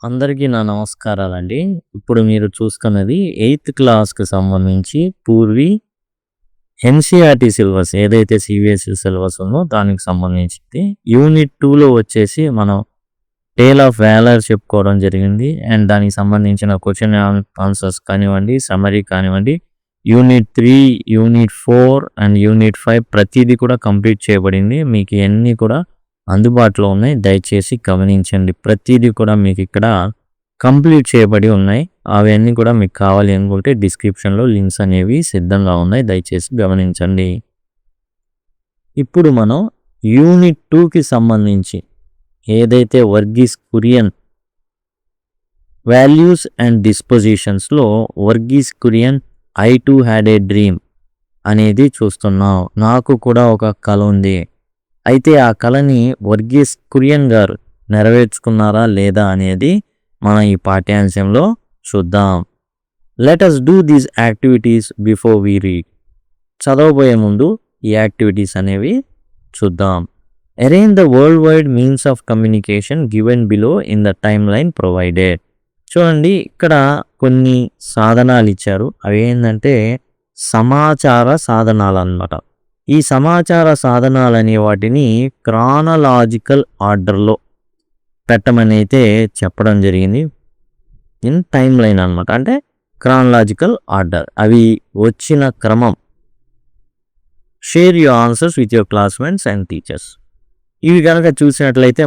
అందరికీ నా నమస్కారాలండి. ఇప్పుడు మీరు చూస్తున్నది 8థ్ క్లాస్‌కి సంబంధించి పూర్వి ఎన్‌సీఈఆర్‌టీ సిలబస్ ఏదైతే సీబీఎస్‌ఈ సిలబస్ ఉందో దానికి సంబంధించింది. యూనిట్ 2లో వచ్చేసి మనం టేల్ ఆఫ్ వాలర్ చెప్పుకోవడం జరిగింది. అండ్ దానికి సంబంధించిన క్వెషన్ ఆన్సర్స్ కానివ్వండి, సమ్మరీ కానివ్వండి, యూనిట్ 3, యూనిట్ 4 అండ్ యూనిట్ 5 ప్రతీది కూడా కంప్లీట్ చేయబడింది. మీకు ఇయన్నీ కూడా అందుబాటులో ఉన్నాయి. దయచేసి గమనించండి. ప్రతీది కూడా మీకు ఇక్కడ కంప్లీట్ చేయబడి ఉన్నాయి. అవన్నీ కూడా మీకు కావాలి అనుకుంటే డిస్క్రిప్షన్లో లింక్స్ అనేవి సిద్ధంగా ఉన్నాయి. దయచేసి గమనించండి. ఇప్పుడు మనం యూనిట్ 2కి సంబంధించి ఏదైతే వర్గీస్ కురియన్ వాల్యూస్ అండ్ డిస్పోజిషన్స్లో Verghese Kurien I too had a dream అనేది చూస్తున్నాం. నాకు కూడా ఒక కల ఉంది. అయితే ఆ కళని వర్గీస్ కురియన్ గారు నెరవేర్చుకున్నారా లేదా అనేది మనం ఈ పాఠ్యాంశంలో చూద్దాం. Let us do these activities before we read. చదవబోయే ముందు ఈ యాక్టివిటీస్ అనేవి చూద్దాం. Arrange the world wide means of communication given below in the timeline provided. చూడండి, ఇక్కడ కొన్ని సాధనాలు ఇచ్చారు. అవి ఏంటంటే సమాచార సాధనాలు అన్నమాట. ఈ సమాచార సాధనాలు అనే వాటిని క్రానలాజికల్ ఆర్డర్లో పెట్టమని అయితే చెప్పడం జరిగింది. ఇన్ టైమ్ లైన్ అనమాట. అంటే క్రానలాజికల్ ఆర్డర్, అవి వచ్చిన క్రమం. Share your answers with your classmates and teachers. ఇవి కనుక చూసినట్లయితే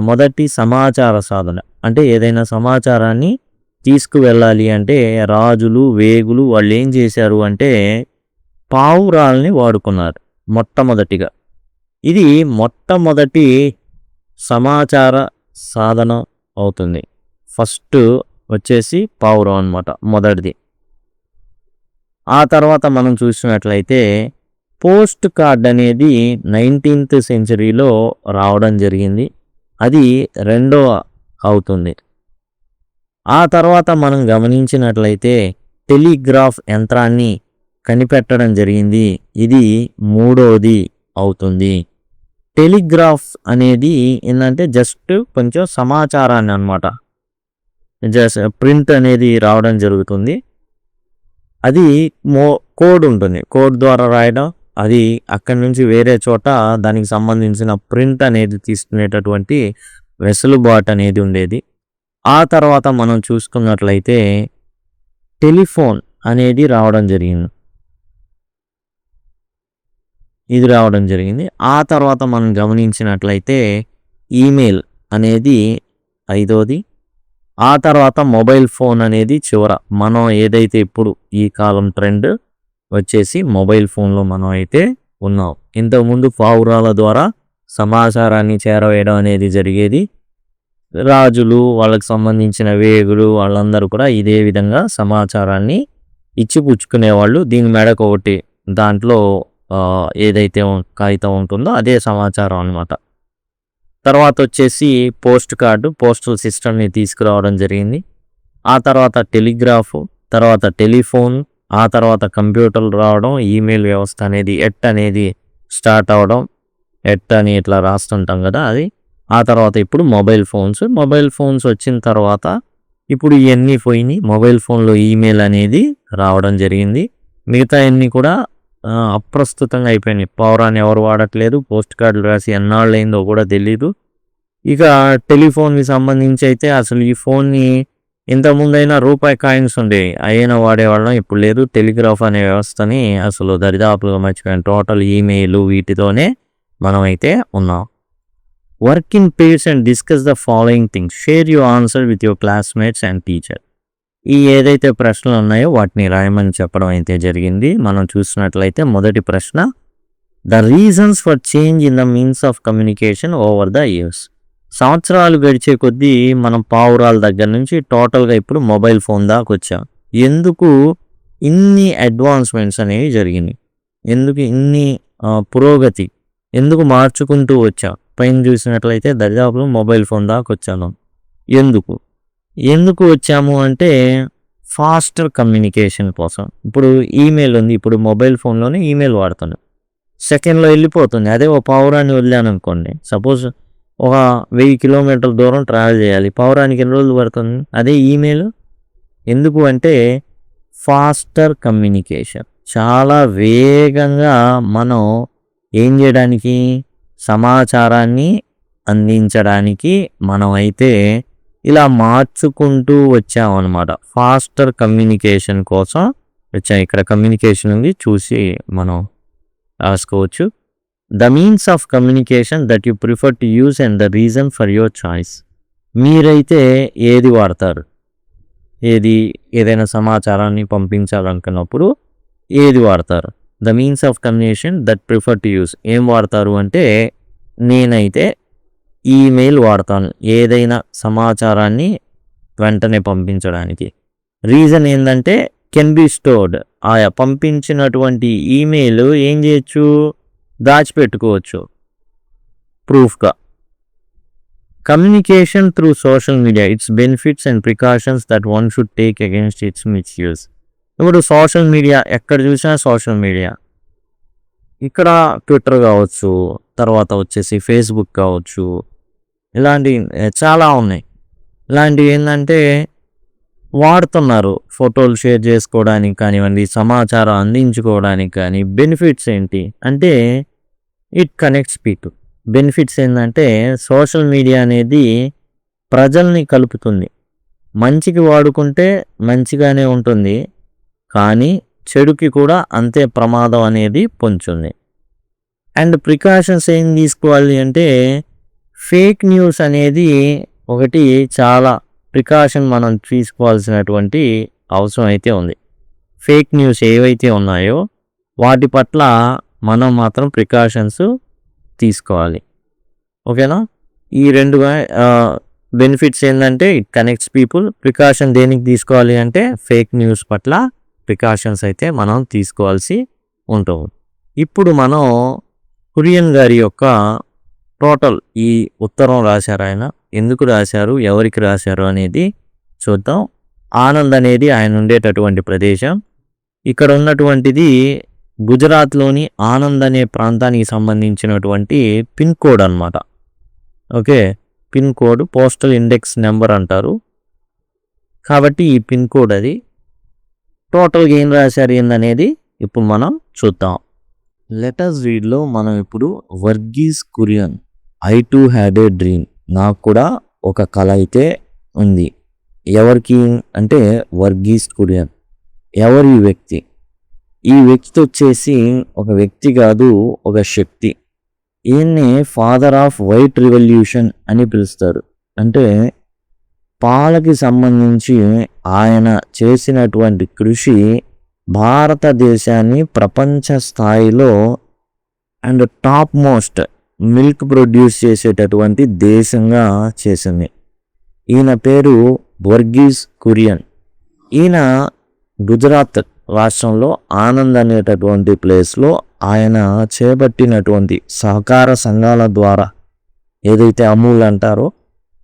మొదటి సమాచార సాధన అంటే ఏదైనా సమాచారాన్ని తీసుకువెళ్ళాలి అంటే రాజులు, వేగులు వాళ్ళు ఏం చేశారు అంటే పావురాల్ని వాడుకున్నారు మొట్టమొదటిగా. ఇది మొట్టమొదటి సమాచార సాధన అవుతుంది. ఫస్ట్ వచ్చేసి పావురం అనమాట, మొదటిది. ఆ తర్వాత మనం చూసినట్లయితే పోస్ట్ కార్డ్ అనేది 19th సెంచరీలో రావడం జరిగింది. అది రెండవ అవుతుంది. ఆ తర్వాత మనం గమనించినట్లయితే టెలిగ్రాఫ్ యంత్రాన్ని కనిపెట్టడం జరిగింది. ఇది మూడోది అవుతుంది. టెలిగ్రాఫ్ అనేది ఏంటంటే జస్ట్ కొంచెం సమాచారాన్ని అనమాట, జస్ట్ ప్రింట్ అనేది రావడం జరుగుతుంది. అది కోడ్ ఉంటుంది, కోడ్ ద్వారా రాయడం. అది అక్కడి నుంచి వేరే చోట దానికి సంబంధించిన ప్రింట్ అనేది తీసుకునేటటువంటి వెసులుబాటు అనేది ఉండేది. ఆ తర్వాత మనం చూసుకున్నట్లయితే టెలిఫోన్ అనేది రావడం జరిగింది. ఇది రావడం జరిగింది. ఆ తర్వాత మనం గమనించినట్లయితే ఈమెయిల్ అనేది ఐదోది. ఆ తర్వాత మొబైల్ ఫోన్ అనేది చివర. మనం ఏదైతే ఇప్పుడు ఈ కాలం ట్రెండ్ వచ్చేసి మొబైల్ ఫోన్లో మనం అయితే ఉన్నాం. ఇంతకుముందు పావురాల ద్వారా సమాచారాన్ని చేరవేయడం అనేది జరిగేది. రాజులు, వాళ్ళకి సంబంధించిన వేగులు వాళ్ళందరూ కూడా ఇదే విధంగా సమాచారాన్ని ఇచ్చిపుచ్చుకునేవాళ్ళు. దీని మెడకు ఒకటి దాంట్లో ఏదైతే కాగితం ఉంటుందో అదే సమాచారం అనమాట. తర్వాత వచ్చేసి పోస్ట్ కార్డు, పోస్టల్ సిస్టమ్ని తీసుకురావడం జరిగింది. ఆ తర్వాత టెలిగ్రాఫ్, తర్వాత టెలిఫోన్, ఆ తర్వాత కంప్యూటర్లు రావడం, ఈమెయిల్ వ్యవస్థ అనేది అనేది స్టార్ట్ అవ్వడం. అని ఇట్లా రాస్తుంటాం కదా అది. ఆ తర్వాత ఇప్పుడు మొబైల్ ఫోన్స్ వచ్చిన తర్వాత ఇప్పుడు ఇవన్నీ పోయినాయి. మొబైల్ ఫోన్లో ఈమెయిల్ అనేది రావడం జరిగింది. మిగతా అన్నీ కూడా అప్రస్తుతంగా అయిపోయినాయి. పౌరాన్ని ఎవరు వాడట్లేదు. పోస్ట్ కార్డులు రాసి ఎన్నాళ్ళు అయిందో కూడా తెలీదు. ఇక టెలిఫోన్కి సంబంధించి అయితే అసలు ఈ ఫోన్ని ఇంతకుముందైనా రూపాయి కాయిన్స్ ఉండేవి, అయినా వాడేవాళ్ళం. ఇప్పుడు లేదు. టెలిగ్రాఫ్ అనే వ్యవస్థని అసలు దరిదాపులుగా మర్చిపోయాం. టోటల్ ఈమెయిల్ వీటితోనే మనం అయితే ఉన్నాం. Work in pairs and discuss the following things. Share your answer with your classmates and teacher. ఈ ఏదైతే ప్రశ్నలు ఉన్నాయో వాటిని రాయమని చెప్పడం అయితే జరిగింది. మనం చూసినట్లయితే మొదటి ప్రశ్న, the reasons for change in the means of communication over the years. సంవత్సరాలు గడిచే కొద్దీ మనం పావురాల దగ్గర నుంచి టోటల్గా ఇప్పుడు మొబైల్ ఫోన్ దాకా వచ్చాం. ఎందుకు ఇన్ని అడ్వాన్స్మెంట్స్ అనేవి జరిగినాయి? ఎందుకు ఇన్ని పురోగతి ఎందుకు మార్చుకుంటూ వచ్చాం? పైన చూసినట్లయితే దరిదాపులు మొబైల్ ఫోన్ దాకా వచ్చాను. ఎందుకు వచ్చాము అంటే ఫాస్టర్ కమ్యూనికేషన్ కోసం. ఇప్పుడు ఈమెయిల్ ఉంది, ఇప్పుడు మొబైల్ ఫోన్లోనే ఈమెయిల్ వాడుతున్నాను, సెకండ్లో వెళ్ళిపోతుంది. అదే ఓ పావురాన్ని వదిలాను అనుకోండి, సపోజ్ ఒక 1000 కిలోమీటర్ల దూరం ట్రావెల్ చేయాలి. పవరానికి ఎన్ని రోజులు పడుతుంది? అదే ఈమెయిల్ ఎందుకు అంటే ఫాస్టర్ కమ్యూనికేషన్. చాలా వేగంగా మనం ఏం చేయడానికి, సమాచారాన్ని అందించడానికి మనమైతే ఇలా మార్చుకుంటూ వచ్చామన్నమాట. ఫాస్టర్ కమ్యూనికేషన్ కోసం వచ్చాం. ఇక్కడ కమ్యూనికేషన్ ఉంది, చూసి మనం రాసుకోవచ్చు. The means of communication that you prefer to use and the reason for your choice. మీరైతే ఏది వాడతారు? ఏదైనా సమాచారాన్ని పంపించాలనుకున్నప్పుడు ఏది వాడతారు? The means of communication that prefer to use. ఏం వాడతారు అంటే, నేనైతే ఈమెయిల్ వాడతాను ఏదైనా సమాచారాన్ని వెంటనే పంపించడానికి. రీజన్ ఏంటంటే కెన్ బి స్టోర్డ్. ఆయా పంపించినటువంటి ఈమెయిల్ ఏం చేయొచ్చు, దాచిపెట్టుకోవచ్చు ప్రూఫ్గా. Communication through social media, its benefits and precautions that one should take against its misuse. ఇప్పుడు సోషల్ మీడియా ఎక్కడ చూసినా సోషల్ మీడియా, ఇక్కడ ట్విట్టర్ కావచ్చు, తర్వాత వచ్చేసి ఫేస్బుక్ కావచ్చు, ఇలాంటివి చాలా ఉన్నాయి. ఇలాంటివి ఏంటంటే వాడుతున్నారు ఫోటోలు షేర్ చేసుకోవడానికి కానివ్వండి, సమాచారం అందించుకోవడానికి కానీ. బెనిఫిట్స్ ఏంటి అంటే ఇట్ కనెక్ట్స్ పీపుల్. బెనిఫిట్స్ ఏంటంటే సోషల్ మీడియా అనేది ప్రజల్ని కలుపుతుంది. మంచికి వాడుకుంటే మంచిగానే ఉంటుంది, కానీ చెడుకి కూడా అంతే ప్రమాదం అనేది పొంచుంది. అండ్ ప్రికాషన్స్ ఏం తీసుకోవాలి అంటే ఫేక్ న్యూస్ అనేది ఒకటి, చాలా ప్రికాషన్ మనం తీసుకోవాల్సినటువంటి అవసరం అయితే ఉంది. ఫేక్ న్యూస్ ఏవైతే ఉన్నాయో వాటి పట్ల మనం మాత్రం ప్రికాషన్స్ తీసుకోవాలి. ఓకేనా? ఈ రెండు బెనిఫిట్స్ ఏంటంటే ఇట్ కనెక్ట్స్ పీపుల్. ప్రికాషన్ దేనికి తీసుకోవాలి అంటే ఫేక్ న్యూస్ పట్ల ప్రికాషన్స్ అయితే మనం తీసుకోవాల్సి ఉంటుంది. ఇప్పుడు మనం కురియన్ గారి యొక్క టోటల్ ఈ ఉత్తరం రాశారు. ఆయన ఎందుకు రాశారు, ఎవరికి రాశారు అనేది చూద్దాం. ఆనంద్ అనేది ఆయన ఉండేటటువంటి ప్రదేశం. ఇక్కడ ఉన్నటువంటిది గుజరాత్లోని ఆనంద్ అనే ప్రాంతానికి సంబంధించినటువంటి పిన్ కోడ్ అన్నమాట. Okay, pin code, postal index number అంటారు. కాబట్టి ఈ పిన్ కోడ్ అది. టోటల్గా ఏం రాశారు ఏందనేది ఇప్పుడు మనం చూద్దాం. లెటర్స్ రీడ్లో మనం ఇప్పుడు Verghese Kurien, I too had a dream. నాకు కూడా ఒక కళ అయితే ఉంది. ఎవరికి అంటే వర్గీస్ కురియన్. ఎవరు ఈ వ్యక్తి? ఈ వ్యక్తి వచ్చేసి ఒక వ్యక్తి కాదు, ఒక శక్తి. ఈయన్ని ఫాదర్ ఆఫ్ వైట్ రివల్యూషన్ అని పిలుస్తారు. అంటే పాలకి సంబంధించి ఆయన చేసినటువంటి కృషి భారతదేశాన్ని ప్రపంచ స్థాయిలో and top most milk produce చేసేటటువంటి దేశంగా చేసింది. ఈయన పేరు వర్గీస్ కురియన్. ఈయన గుజరాత్ రాష్ట్రంలో ఆనంద్ అనేటటువంటి ప్లేస్లో ఆయన చేపట్టినటువంటి సహకార సంఘాల ద్వారా, ఏదైతే అమూల్ అంటారో,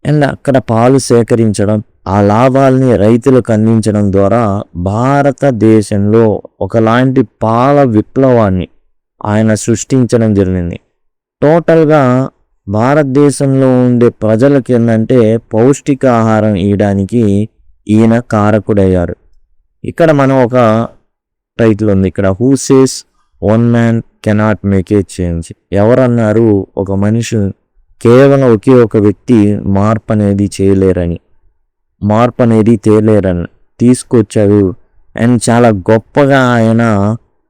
అండ్ అక్కడ పాలు సేకరించడం, ఆ లాభాలని రైతులకు అందించడం ద్వారా భారతదేశంలో ఒకలాంటి పాల విప్లవాన్ని ఆయన సృష్టించడం జరిగింది. టోటల్గా భారతదేశంలో ఉండే ప్రజలకి ఏంటంటే పౌష్టికాహారం ఇవ్వడానికి ఈయన కారకుడయ్యారు. ఇక్కడ మనం ఒక టైటిల్ ఉంది, ఇక్కడ who says one man cannot make a change. ఎవరన్నారు ఒక మనిషి, కేవలం ఒకే ఒక వ్యక్తి మార్పు అనేది చేయలేరని, మార్పు అనేది తేలేరని తీసుకొచ్చారు. అండ్ చాలా గొప్పగా ఆయన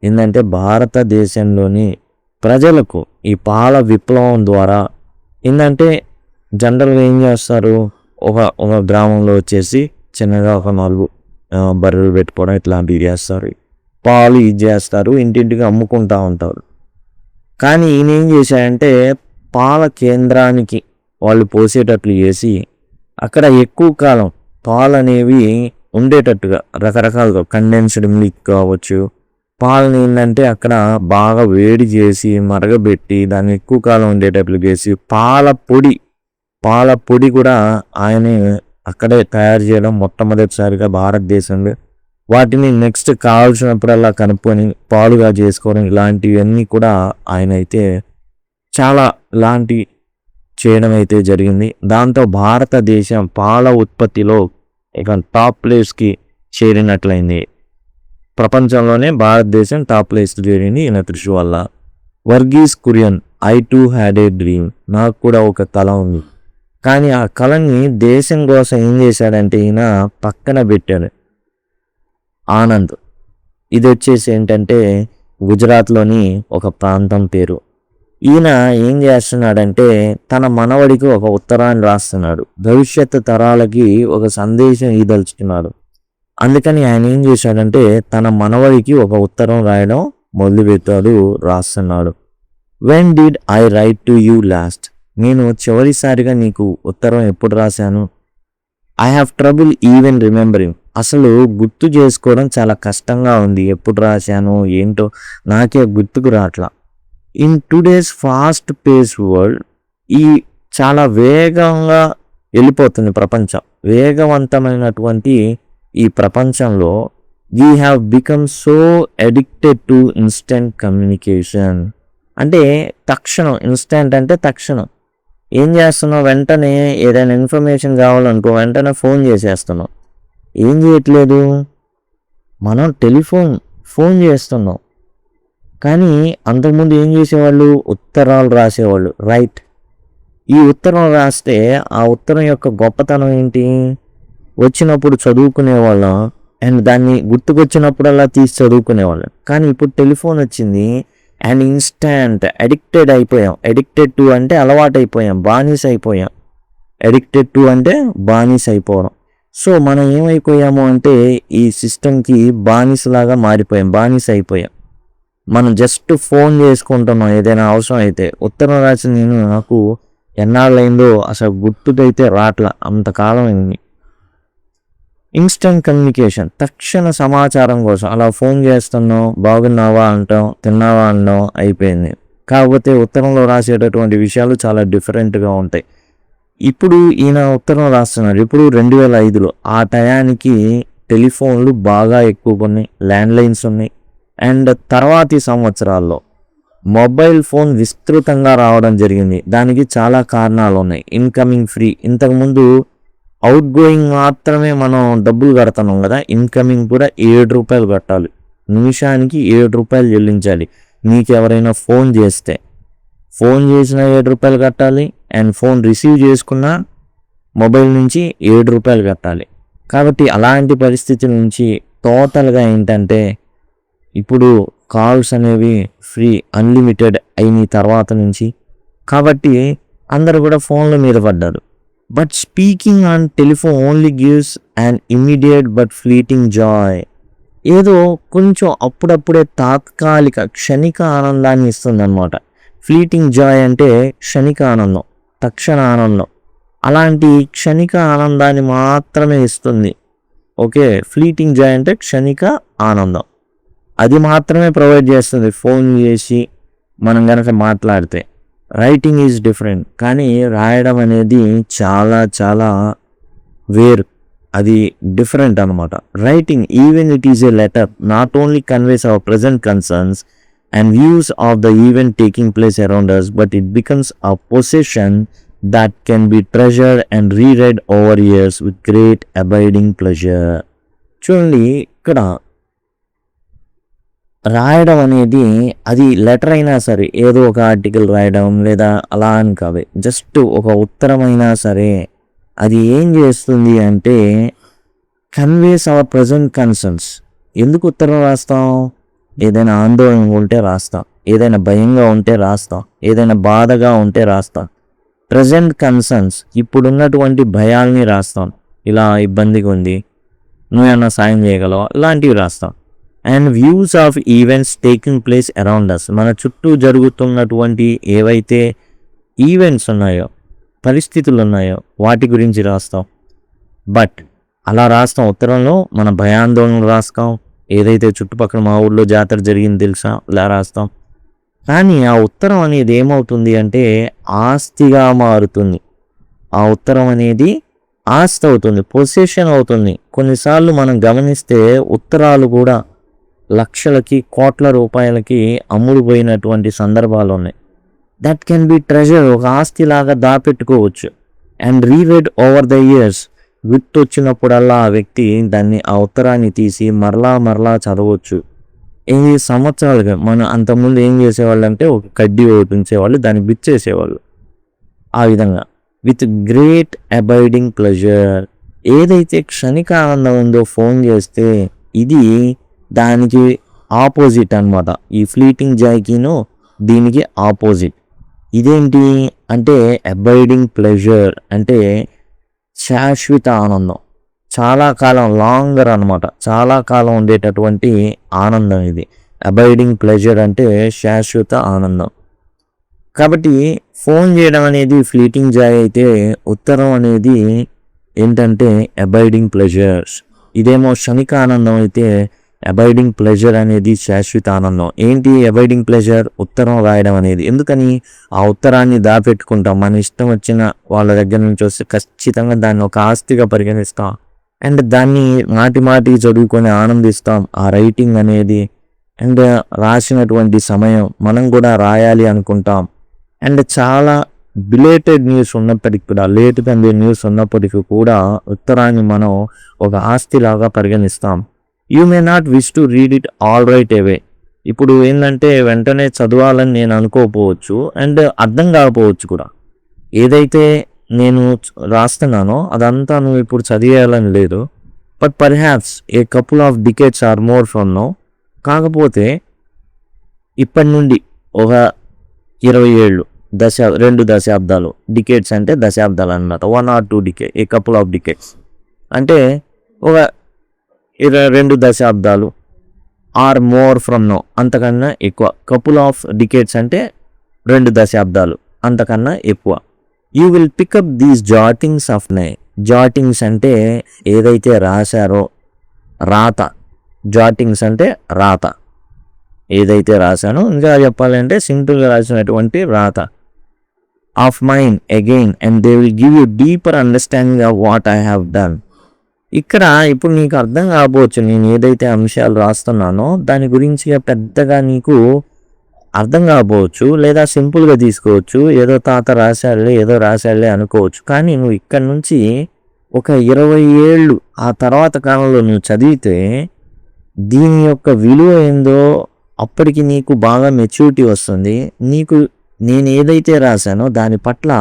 ఏంటంటే భారతదేశంలోని ప్రజలకు ఈ పాల విప్లవం ద్వారా ఏంటంటే జనరల్గా ఏం చేస్తారు, ఒక గ్రామంలో వచ్చేసి చిన్నగా ఒక 4 బర్రెలు పెట్టుకోవడం ఇట్లాంటివి చేస్తారు. పాలు ఇది చేస్తారు, ఇంటింటికి అమ్ముకుంటూ ఉంటారు. కానీ ఈయన ఏం చేశాడంటే పాల కేంద్రానికి వాళ్ళు పోసేటట్లు చేసి అక్కడ ఎక్కువ కాలం పాలు అనేవి ఉండేటట్టుగా రకరకాలుగా కండెన్స్డ్ మిల్క్ కావచ్చు, పాలని ఏంటంటే అక్కడ బాగా వేడి చేసి మరగబెట్టి దాన్ని ఎక్కువ కాలం ఉండేటట్లు చేసి పాల పొడి కూడా ఆయనే అక్కడే తయారు చేయడం మొట్టమొదటిసారిగా భారతదేశంలో. వాటిని నెక్స్ట్ కావాల్సినప్పుడల్లా కనుక్కొని పాలుగా చేసుకోవడం, ఇలాంటివన్నీ కూడా ఆయన అయితే చాలా ఇలాంటి చేయడం అయితే జరిగింది. దాంతో భారతదేశం పాల ఉత్పత్తిలో ఇక టాప్ ప్లేస్కి చేరినట్లయింది. ప్రపంచంలోనే భారతదేశం టాప్ ప్లేస్ చేరింది ఈయన కృషి వల్ల. Verghese Kurien, I too had a dream, నాకు కూడా ఒక కళ ఉంది. కానీ ఆ కళని దేశం కోసం ఏం చేశాడంటే ఈయన పక్కన పెట్టాడు. ఆనంద్, ఇది వచ్చేసి ఏంటంటే గుజరాత్లోని ఒక ప్రాంతం పేరు. ఈయన ఏం చేస్తున్నాడంటే తన మనవడికి ఒక ఉత్తరాన్ని రాస్తున్నాడు. భవిష్యత్తు తరాలకి ఒక సందేశం ఇదలుచుకున్నాడు. అందుకని ఆయన ఏం చేశాడంటే తన మనవడికి ఒక ఉత్తరం రాయడం మొదలుపెట్టాడు, రాస్తున్నాడు. When did I right to you last, నేను చివరిసారిగా నీకు ఉత్తరం ఎప్పుడు రాశాను? I have trouble even remembering, అసలు గుర్తు చేసుకోవడం చాలా కష్టంగా ఉంది. ఎప్పుడు రాశాను ఏంటో నాకే గుర్తుకు రావట్లా. In today's fast pace world, ఈ చాలా వేగంగా వెళ్ళిపోతుంది ప్రపంచం. వేగవంతమైనటువంటి ఈ ప్రపంచంలో we have become so addicted to instant communication. అంటే తక్షణం, ఇన్స్టెంట్ అంటే తక్షణం. ఏం చేస్తున్నాం, వెంటనే ఏదైనా ఇన్ఫర్మేషన్ కావాలనుకో వెంటనే ఫోన్ చేసేస్తున్నాం. ఏం చేయట్లేదు, మనం ఫోన్ చేస్తున్నాం. కానీ అంతకుముందు ఏం చేసేవాళ్ళు, ఉత్తరాలు రాసేవాళ్ళు. రైట్, ఈ ఉత్తరం రాస్తే ఆ ఉత్తరం యొక్క గొప్పతనం ఏంటి, వచ్చినప్పుడు చదువుకునేవాళ్ళం అండ్ దాన్ని గుర్తుకొచ్చినప్పుడల్లా తీసి చదువుకునేవాళ్ళం. కానీ ఇప్పుడు టెలిఫోన్ వచ్చింది అండ్ ఇన్స్టాంట్ అడిక్టెడ్ అయిపోయాం. అడిక్టెడ్ టు అంటే అలవాటు అయిపోయాం, బానిస అయిపోయాం. అడిక్టెడ్ టు అంటే బానిస అయిపోవడం. సో మనం ఏమైపోయాము అంటే ఈ సిస్టమ్కి బానిసలాగా మారిపోయాం, బానిస అయిపోయాం. మనం జస్ట్ ఫోన్ చేసుకుంటున్నాం ఏదైనా అవసరం అయితే. ఉత్తరం రాసి నాకు ఎన్నాళ్ళైందో అసలు గుర్తుకైతే రాట్లా, అంతకాలం అయింది. ఇన్స్టెంట్ కమ్యూనికేషన్, తక్షణ సమాచారం కోసం అలా ఫోన్ చేస్తున్నాం, బాగున్నావా అంటాం, తిన్నావా అనడం అయిపోయింది. కాకపోతే ఉత్తరంలో రాసేటటువంటి విషయాలు చాలా డిఫరెంట్గా ఉంటాయి. ఇప్పుడు ఈయన ఉత్తరం రాస్తున్నారు ఇప్పుడు 2005లో. ఆ టయానికి టెలిఫోన్లు బాగా ఎక్కువ ఉన్నాయి, ల్యాండ్లైన్స్ ఉన్నాయి. అండ్ తర్వాతి సంవత్సరాల్లో మొబైల్ ఫోన్ విస్తృతంగా రావడం జరిగింది. దానికి చాలా కారణాలు ఉన్నాయి. ఇన్కమింగ్ ఫ్రీ, ఇంతకుముందు అవుట్ గోయింగ్ మాత్రమే మనం డబ్బులు కడుతున్నాం కదా, ఇన్కమింగ్ కూడా 7 రూపాయలు కట్టాలి, నిమిషానికి 7 రూపాయలు చెల్లించాలి. మీకు ఎవరైనా ఫోన్ చేస్తే ఫోన్ చేసినా 7 రూపాయలు కట్టాలి, అండ్ ఫోన్ రిసీవ్ చేసుకున్న మొబైల్ నుంచి 7 రూపాయలు కట్టాలి. కాబట్టి అలాంటి పరిస్థితి నుంచి టోటల్గా ఏంటంటే ఇప్పుడు కాల్స్ అనేవి ఫ్రీ, అన్లిమిటెడ్ అయిన తర్వాత నుంచి. కాబట్టి అందరూ కూడా ఫోన్ల మీద పడ్డారు. But speaking on telephone only gives an immediate but fleeting Joy. ఏదో కొంచెం అప్పుడప్పుడే తాత్కాలిక క్షణిక ఆనందాన్ని ఇస్తుంది అనమాట. ఫ్లీటింగ్ జాయ్ అంటే క్షణిక ఆనందం, తక్షణ ఆనందం. అలాంటి క్షణిక ఆనందాన్ని మాత్రమే ఇస్తుంది. ఓకే, ఫ్లీటింగ్ జాయ్ అంటే క్షణిక ఆనందం, అది మాత్రమే ప్రొవైడ్ చేస్తుంది ఫోన్ చేసి మనం కనుక మాట్లాడితే. రైటింగ్ ఈజ్ డిఫరెంట్, కానీ రాయడం అనేది చాలా చాలా వేరు, అది డిఫరెంట్ అనమాట. Writing, even it is a letter, not only conveys hour present concerns and views of the event taking place around us, but it becomes a possession that can be treasured and reread over years with great abiding pleasure. చూడండి, ఇక్కడ రాయడం అనేది అది letter అయినా సరే, ఏదో ఒక article రాయడం లేదా అలా అని కాదు, జస్ట్ ఒక ఉత్తరం అయినా సరే అది ఏం చేస్తుంది అంటే కన్వేస్ అవర్ ప్రజెంట్ కన్సర్న్స్. ఎందుకు ఉత్తరం రాస్తాం, ఏదైనా ఆందోళన ఉంటే రాస్తాం, ఏదైనా భయంగా ఉంటే రాస్తాం, ఏదైనా బాధగా ఉంటే రాస్తాం. ప్రజెంట్ కన్సర్న్స్, ఇప్పుడున్నటువంటి భయాల్ని రాస్తాం. ఇలా ఇబ్బందిగా ఉంది, నువ్వేమన్నా సాయం చేయగలవా, ఇలాంటివి రాస్తాం. And views of events taking place around us, మన చుట్టూ జరుగుతున్నటువంటి ఏవైతే ఈవెంట్స్ ఉన్నాయో, పరిస్థితులు ఉన్నాయో వాటి గురించి రాస్తాం. బట్ అలా రాస్తాం ఉత్తరంలో, మన భయాందోళనలు రాస్తాం, ఏదైతే చుట్టుపక్కల మా ఊళ్ళో జాతర జరిగింది తెలుసా ఇలా రాస్తాం. కానీ ఆ ఉత్తరం అనేది ఏమవుతుంది అంటే ఆస్తిగా మారుతుంది. ఆ ఉత్తరం అనేది ఆస్తి అవుతుంది, పొసెషన్ అవుతుంది. కొన్నిసార్లు మనం గమనిస్తే ఉత్తరాలు కూడా లక్షలకి కోట్ల రూపాయలకి అమ్ముడుపోయినటువంటి సందర్భాలు ఉన్నాయి. దట్ కెన్ బి ట్రెజర్, ఒక ఆస్తి లాగా దాపెట్టుకోవచ్చు. అండ్ రీరెడ్ ఓవర్ ద ఇయర్స్, గుర్తొచ్చినప్పుడల్లా ఆ వ్యక్తి దాన్ని, ఆ ఉత్తరాన్ని తీసి మరలా చదవచ్చు. ఈ సంవత్సరాలుగా మనం అంతకుముందు ఏం చేసేవాళ్ళు అంటే ఒక కడ్డీ ఒకటి ఉంచేవాళ్ళు, దాన్ని బిచ్చేసేవాళ్ళు. ఆ విధంగా విత్ గ్రేట్ అబైడింగ్ ప్లెజర్, ఏదైతే క్షణిక ఆనందం ఉందో ఫోన్ చేస్తే ఇది దానికి ఆపోజిట్ అనమాట. ఈ ఫ్లీటింగ్ జాయ్కిను దీనికి ఆపోజిట్. ఇదేంటి అంటే అబైడింగ్ ప్లెజర్ అంటే శాశ్వత ఆనందం, చాలా కాలం, లాంగర్ అనమాట, చాలా కాలం ఉండేటటువంటి ఆనందం ఇది. అబైడింగ్ ప్లెజర్ అంటే శాశ్వత ఆనందం. కాబట్టి ఫోన్ చేయడం అనేది ఫ్లీటింగ్ జాయ్ అయితే ఉత్తరం అనేది ఏంటంటే అబైడింగ్ ప్లెజర్స్. ఇదేమో క్షణిక ఆనందం అయితే అబైడింగ్ ప్లెజర్ అనేది శాశ్వత ఆనందం. ఏంటి అబైడింగ్ ప్లెజర్? ఉత్తరం రాయడం అనేది. ఎందుకని? ఆ ఉత్తరాన్ని దాపెట్టుకుంటాం. మన ఇష్టం వచ్చిన వాళ్ళ దగ్గర నుంచి వస్తే ఖచ్చితంగా దాన్ని ఒక ఆస్తిగా పరిగణిస్తాం. అండ్ దాన్ని మాటికి చదువుకొని ఆనందిస్తాం. ఆ రైటింగ్ అనేది అండ్ రాసినటువంటి సమయం మనం కూడా రాయాలి అనుకుంటాం. అండ్ చాలా బిలేటెడ్ న్యూస్ ఉన్నప్పటికీ కూడా, లేట్గా న్యూస్ ఉన్నప్పటికీ కూడా ఉత్తరాన్ని మనం ఒక ఆస్తిలాగా పరిగణిస్తాం. You may not wish to read it all right away. ఇప్పుడు ఏంటంటే వెంటనే చదవాలని నేను అనుకోకపోవచ్చు అండ్ అర్థం కాకపోవచ్చు కూడా. ఏదైతే నేను రాస్తున్నానో అదంతా నువ్వు ఇప్పుడు చదివేయాలని లేదు. But perhaps a couple of decades or more from now. కాకపోతే ఇప్పటి నుండి ఒక 20 ఏళ్ళు, 2 దశాబ్దాలు, డికేట్స్ అంటే దశాబ్దాలు అన్నమాట. 1 or 2 decade, A couple of decades అంటే ఒక 2 దశాబ్దాలు, ఆర్ మోర్ ఫ్రమ్ నో అంతకన్నా ఎక్కువ. కపుల్ ఆఫ్ డికేట్స్ అంటే 2 దశాబ్దాలు అంతకన్నా ఎక్కువ. You will pick up these jottings of mine. Jottings అంటే ఏదైతే రాశారో రాత. జాటింగ్స్ అంటే రాత, ఏదైతే రాశానో, ఇంకా చెప్పాలంటే సింపుల్గా రాసినటువంటి రాత. Of mind again and they will give you deeper understanding of what I have done. ఇక్కడ ఇప్పుడు నీకు అర్థం కాకపోవచ్చు నేను ఏదైతే అంశాలు రాస్తున్నానో దాని గురించి పెద్దగా నీకు అర్థం కాకపోవచ్చు, లేదా సింపుల్గా తీసుకోవచ్చు. ఏదో తాత రాశాడులే అనుకోవచ్చు. కానీ నువ్వు ఇక్కడ నుంచి ఒక 20 ఏళ్ళు ఆ తర్వాత కాలంలో నువ్వు చదివితే దీని యొక్క విలువ ఏందో అప్పటికి నీకు బాగా మెచ్యూరిటీ వస్తుంది. నీకు నేను ఏదైతే రాశానో దాని పట్ల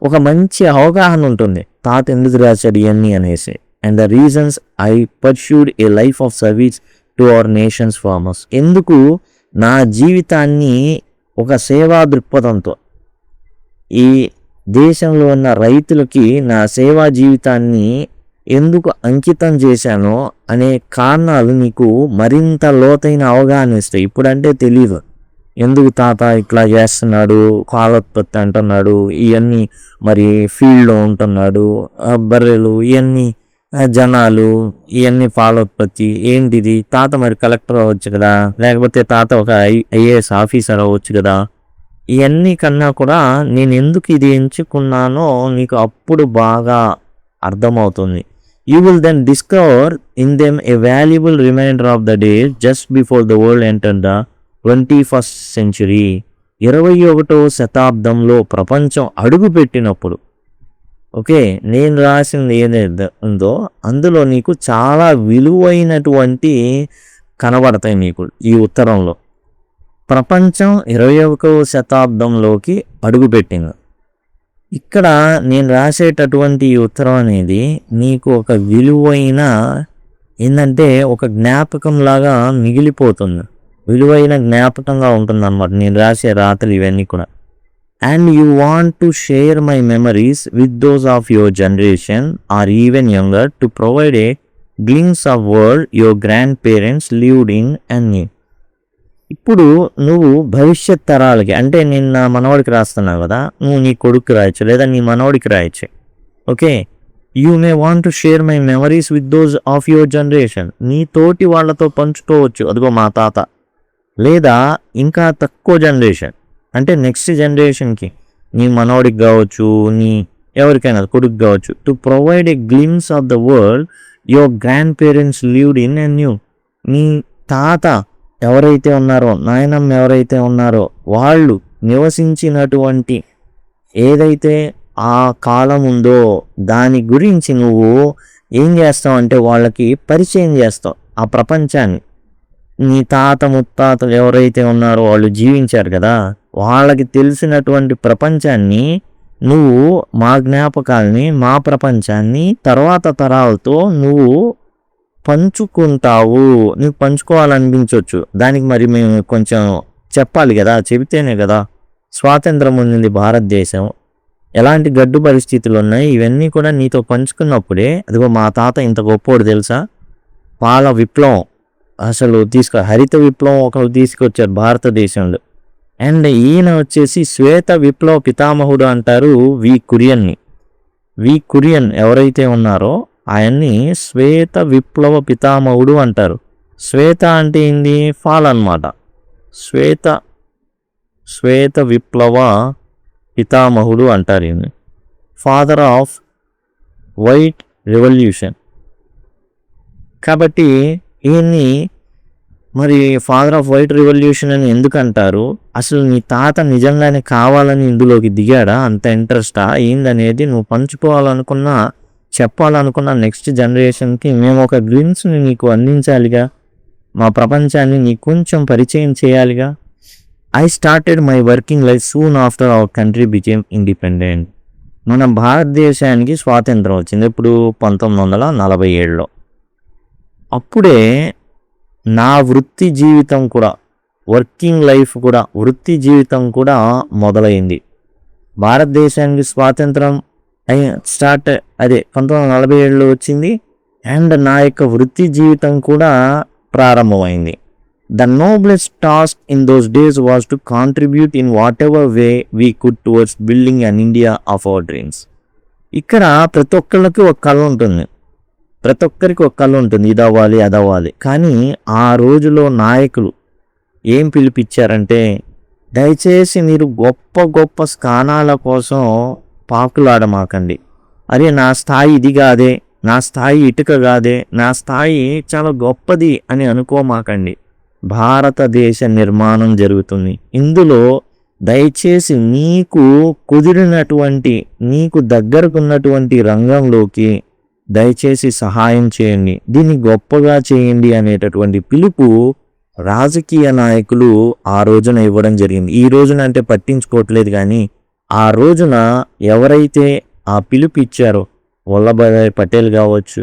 ఒక మంచి అవగాహన ఉంటుంది. తాత ఎందుకు రాశాడు ఇవన్నీ అనేసి. And the reasons I pursued A life of service to our nations farmers. ఎందుకు నా జీవితాన్ని ఒక సేవా దృక్పథంతో ఈ దేశంలో ఉన్న రైతులకి నా సేవా జీవితాన్ని ఎందుకు అంకితం చేశానో అనే కారణాలు నీకు మరింత లోతైన అవగాహన ఇస్తాయి. ఇప్పుడంటే తెలియదు ఎందుకు తాత ఇట్లా చేస్తున్నాడు, పాలోత్పత్తి అంటున్నాడు, ఇవన్నీ మరి ఫీల్డ్లో ఉంటున్నాడు, బర్రెలు ఇవన్నీ, జనాలు ఇవన్నీ పాలోత్పత్తి ఏంటిది. తాత మరి కలెక్టర్ అవ్వచ్చు కదా, లేకపోతే తాత ఒక ఐఏఎస్ ఆఫీసర్ అవ్వచ్చు కదా. ఇవన్నీ కన్నా కూడా నేను ఎందుకు ఇది ఎంచుకున్నానో నీకు అప్పుడు బాగా అర్థమవుతుంది. You will then discover in them a valuable reminder of the day just before the world entered the 21st century. 21వ శతాబ్దంలో ప్రపంచం అడుగుపెట్టినప్పుడు, ఓకే, నేను రాసింది ఏదైతే ఉందో అందులో నీకు చాలా విలువైనటువంటి కనబడతాయి నీకు ఈ ఉత్తరంలో. ప్రపంచం 21వ శతాబ్దంలోకి అడుగుపెట్టింది. ఇక్కడ నేను రాసేటటువంటి ఈ ఉత్తరం అనేది నీకు ఒక విలువైన ఏంటంటే ఒక జ్ఞాపకం లాగా మిగిలిపోతుంది, విలువైన జ్ఞాపకంగా ఉంటుంది అన్నమాట నేను రాసే రాతలు ఇవన్నీ కూడా. And you want to share my memories with those of your generation or even younger to provide a glimpse of world your grandparents lived in and knew. ఇప్పుడు నువ్వు భవిష్యత్ తరాలకి, అంటే నేను నా మనవాడికి రాస్తున్నావు కదా, నువ్వు నీ కొడుకు రాయచ్చు లేదా నీ మనవాడికి రాయచ్చు. Okay, you may want to share my memories with those of your generation. నీ తోటి వాళ్ళతో పంచుకోవచ్చు, అదిగో మా తాత. లేదా ఇంకా తక్కువ జనరేషన్ అంటే నెక్స్ట్ జనరేషన్కి, నీ మనవాడికి కావచ్చు, నీ ఎవరికైనా కొడుకు కావచ్చు. To provide a glimpse of the world your grandparents lived in and new. నీ తాత ఎవరైతే ఉన్నారో, నాయనమ్మ ఎవరైతే ఉన్నారో వాళ్ళు నివసించినటువంటి ఏదైతే ఆ కాలం ఉందో దాని గురించి నువ్వు ఏం చేస్తావు అంటే వాళ్ళకి పరిచయం చేస్తావు ఆ ప్రపంచాన్ని. నీ తాత ముత్తాతలు ఎవరైతే ఉన్నారో వాళ్ళు జీవించారు కదా, వాళ్ళకి తెలిసినటువంటి ప్రపంచాన్ని నువ్వు మా జ్ఞాపకాల్ని మా ప్రపంచాన్ని తర్వాత తరాలతో నువ్వు పంచుకుంటావు. నీకు పంచుకోవాలనిపించవచ్చు, దానికి మరి మేము కొంచెం చెప్పాలి కదా, చెబితేనే కదా స్వాతంత్రం పొందింది భారతదేశం. ఎలాంటి గడ్డు పరిస్థితులు ఉన్నాయి ఇవన్నీ కూడా నీతో పంచుకున్నప్పుడే అదిగో మా తాత ఇంత గొప్పోడు తెలుసా, పాల విప్లవం అసలు హరిత విప్లవం ఒకరు తీసుకొచ్చారు భారతదేశంలో. అండ్ ఈయన వచ్చేసి శ్వేత విప్లవ పితామహుడు అంటారు వి కురియన్ ఎవరైతే ఉన్నారో ఆయన్ని శ్వేత విప్లవ పితామహుడు అంటారు. శ్వేత అంటే ఏంది, ఫాల్ అన్నమాట. శ్వేత విప్లవ పితామహుడు అంటారు ఈయన్ని. Father off white revolution. కాబట్టి ఈయన్ని మరి ఫాదర్ ఆఫ్ వైట్ రెవల్యూషన్ అని ఎందుకు అంటారు, అసలు నీ తాత నిజంగానే కావాలని ఇందులోకి దిగాడా, అంత ఇంట్రెస్టా ఏందనేది నువ్వు పంచుకోవాలనుకున్నా చెప్పాలనుకున్న నెక్స్ట్ జనరేషన్కి మేము ఒక గ్లిమ్స్ని నీకు అందించాలిగా, మా ప్రపంచాన్ని నీకు కొంచెం పరిచయం చేయాలిగా. I started my working life soon after our country became independent. మన భారతదేశానికి స్వాతంత్రం వచ్చింది ఇప్పుడు 1947లో. అప్పుడే నా వృత్తి జీవితం కూడా, వర్కింగ్ లైఫ్ కూడా, వృత్తి జీవితం కూడా మొదలైంది. భారతదేశానికి స్వాతంత్రం స్టార్ట్ 1947లో వచ్చింది. అండ్ నా యొక్క వృత్తి జీవితం కూడా ప్రారంభమైంది. The noblest task in those days was to contribute in what ever way we could towards building an India of our dreams. ఇక్కడ ప్రతి ఒక్కరికి ఒక కళ ఉంటుంది, ప్రతి ఒక్కరికి ఒక కళ ఉంటుంది, ఇది అవ్వాలి అది అవ్వాలి. కానీ ఆ రోజులో నాయకులు ఏం పిలిపించారంటే, దయచేసి మీరు గొప్ప గొప్ప స్థానాల కోసం పాకులాడమాకండి. అరే నా స్థాయి ఇది కాదే, నా స్థాయి ఇటుక కాదే, నా స్థాయి చాలా గొప్పది అని అనుకోమాకండి. భారతదేశ నిర్మాణం జరుగుతుంది, ఇందులో దయచేసి నీకు కుదిరినటువంటి నీకు దగ్గరకున్నటువంటి రంగంలోకి దయచేసి సహాయం చేయండి, దీన్ని గొప్పగా చేయండి అనేటటువంటి పిలుపు రాజకీయ నాయకులు ఆ రోజున ఇవ్వడం జరిగింది. ఈ రోజున అంటే పట్టించుకోవట్లేదు, కానీ ఆ రోజున ఎవరైతే ఆ పిలుపు ఇచ్చారో వల్లభాయ్ పటేల్ కావచ్చు,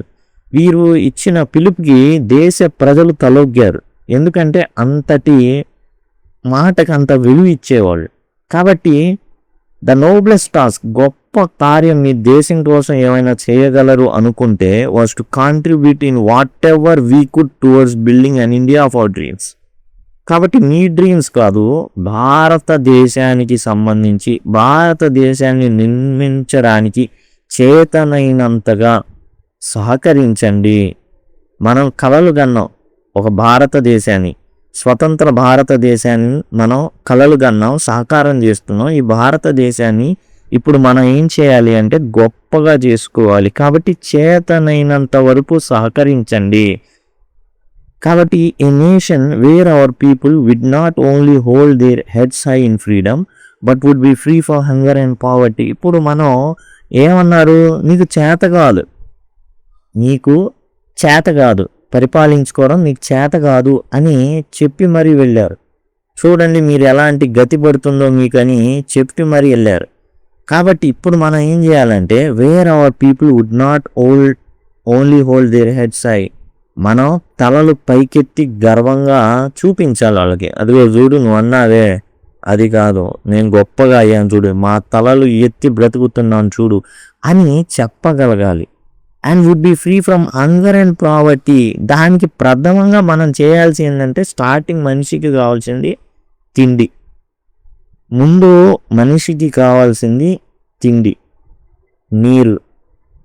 వీరు ఇచ్చిన పిలుపుకి దేశ ప్రజలు తలొగ్గారు. ఎందుకంటే అంతటి మాటకు అంత విలువ ఇచ్చేవాళ్ళు. కాబట్టి ద నోబ్లెస్ట్ టాస్క్, గొప్ప కార్యం మీ దేశం కోసం ఏమైనా చేయగలరు అనుకుంటే, was to contribute in what ever we could towards building an India of our dreams. కాబట్టి మీ డ్రీమ్స్ కాదు, భారతదేశానికి సంబంధించి భారతదేశాన్ని నిర్మించడానికి చేతనైనంతగా సహకరించండి. మనం కలలు కన్నాం, ఒక భారతదేశాన్ని, స్వతంత్ర భారతదేశాన్ని మనం కలలు కన్నాం, సహకారం చేస్తున్నాం. ఈ భారతదేశాన్ని ఇప్పుడు మనం ఏం చేయాలి అంటే గొప్పగా చేసుకోవాలి. కాబట్టి చేతనైనంత వరకు సహకరించండి. కాబట్టి a nation where our people would not only hold their heads high in freedom but would be free from hunger and poverty. ఇప్పుడు మనం ఏమన్నారు, నీకు చేత కాదు పరిపాలించుకోవడం, నీకు చేత కాదు అని చెప్పి మరీ వెళ్ళారు. చూడండి మీరు ఎలాంటి గతి పడుతుందో మీకని చెప్పి మరీ వెళ్ళారు. కాబట్టి ఇప్పుడు మనం ఏం చేయాలంటే, where our people would not only hold their heads high, మనం తలలు పైకెత్తి గర్వంగా చూపించాలి వాళ్ళకి. అదిగో చూడు నువ్వు అన్నావే అది కాదు, నేను గొప్పగా అయ్యాను చూడు, మా తలలు ఎత్తి బ్రతుకుతున్నాను చూడు అని చెప్పగలగాలి. And would be free from hunger and poverty. దానికి ప్రథమంగా మనం చేయాల్సి ఏంటంటే, స్టార్టింగ్ మనిషికి కావాల్సింది తిండి. ముందు మనిషికి కావాల్సింది తిండి,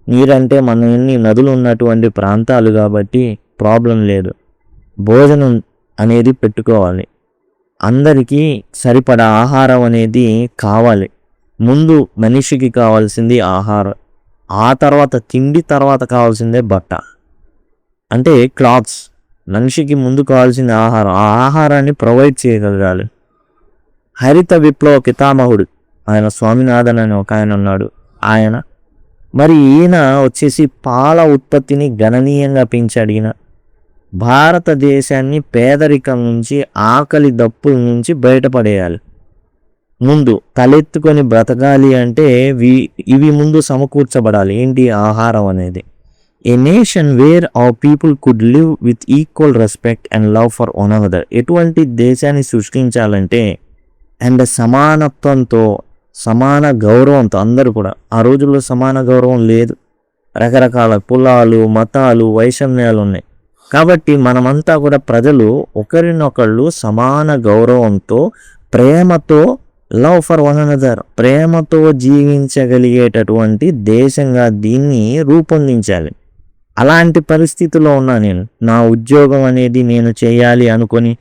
నీరంటే మన ఎన్ని నదులు ఉన్నటువంటి ప్రాంతాలు కాబట్టి ప్రాబ్లం లేదు. భోజనం అనేది పెట్టుకోవాలి, అందరికీ సరిపడా ఆహారం అనేది కావాలి. ముందు మనిషికి కావాల్సింది ఆహారం, ఆ తర్వాత తిండి, తర్వాత కావాల్సిందే బట్ట అంటే క్లాత్స్. మనిషికి ముందు కావాల్సిన ఆహారం, ఆ ఆహారాన్ని ప్రొవైడ్ చేయగలగాలి. హరిత విప్లవ పితామహుడు ఆయన స్వామినాథన్ అని ఒక ఆయన ఉన్నాడు. ఆయన మరి ఈయన వచ్చేసి పాల ఉత్పత్తిని గణనీయంగా పెంచాడు. ఈయన భారతదేశాన్ని పేదరికం నుంచి, ఆకలి దప్పుల నుంచి బయటపడేయాలి. ముందు తలెత్తుకొని బ్రతకాలి అంటే ఇవి ముందు సమకూర్చబడాలి. ఏంటి? ఆహారం అనేది. ఏ nation where our people could live with equal respect and love for one another. ఎటువంటి దేశాన్ని సృష్టించాలంటే అండ్ సమానత్వంతో, సమాన గౌరవంతో, అందరూ కూడా ఆ రోజుల్లో సమాన గౌరవం లేదు. రకరకాల కులాలు, మతాలు, వైషమ్యాలు ఉన్నాయి. కాబట్టి మనమంతా కూడా ప్రజలు ఒకరినొకళ్ళు సమాన గౌరవంతో, ప్రేమతో, లవ్ ఫర్ వన్ అనదర్, ప్రేమతో జీవించగలిగేటటువంటి దేశంగా దీన్ని రూపొందించాలి. అలాంటి పరిస్థితిలో ఉన్నా నేను. నా ఉద్యోగం అనేది నేను చేయాలి అనుకొని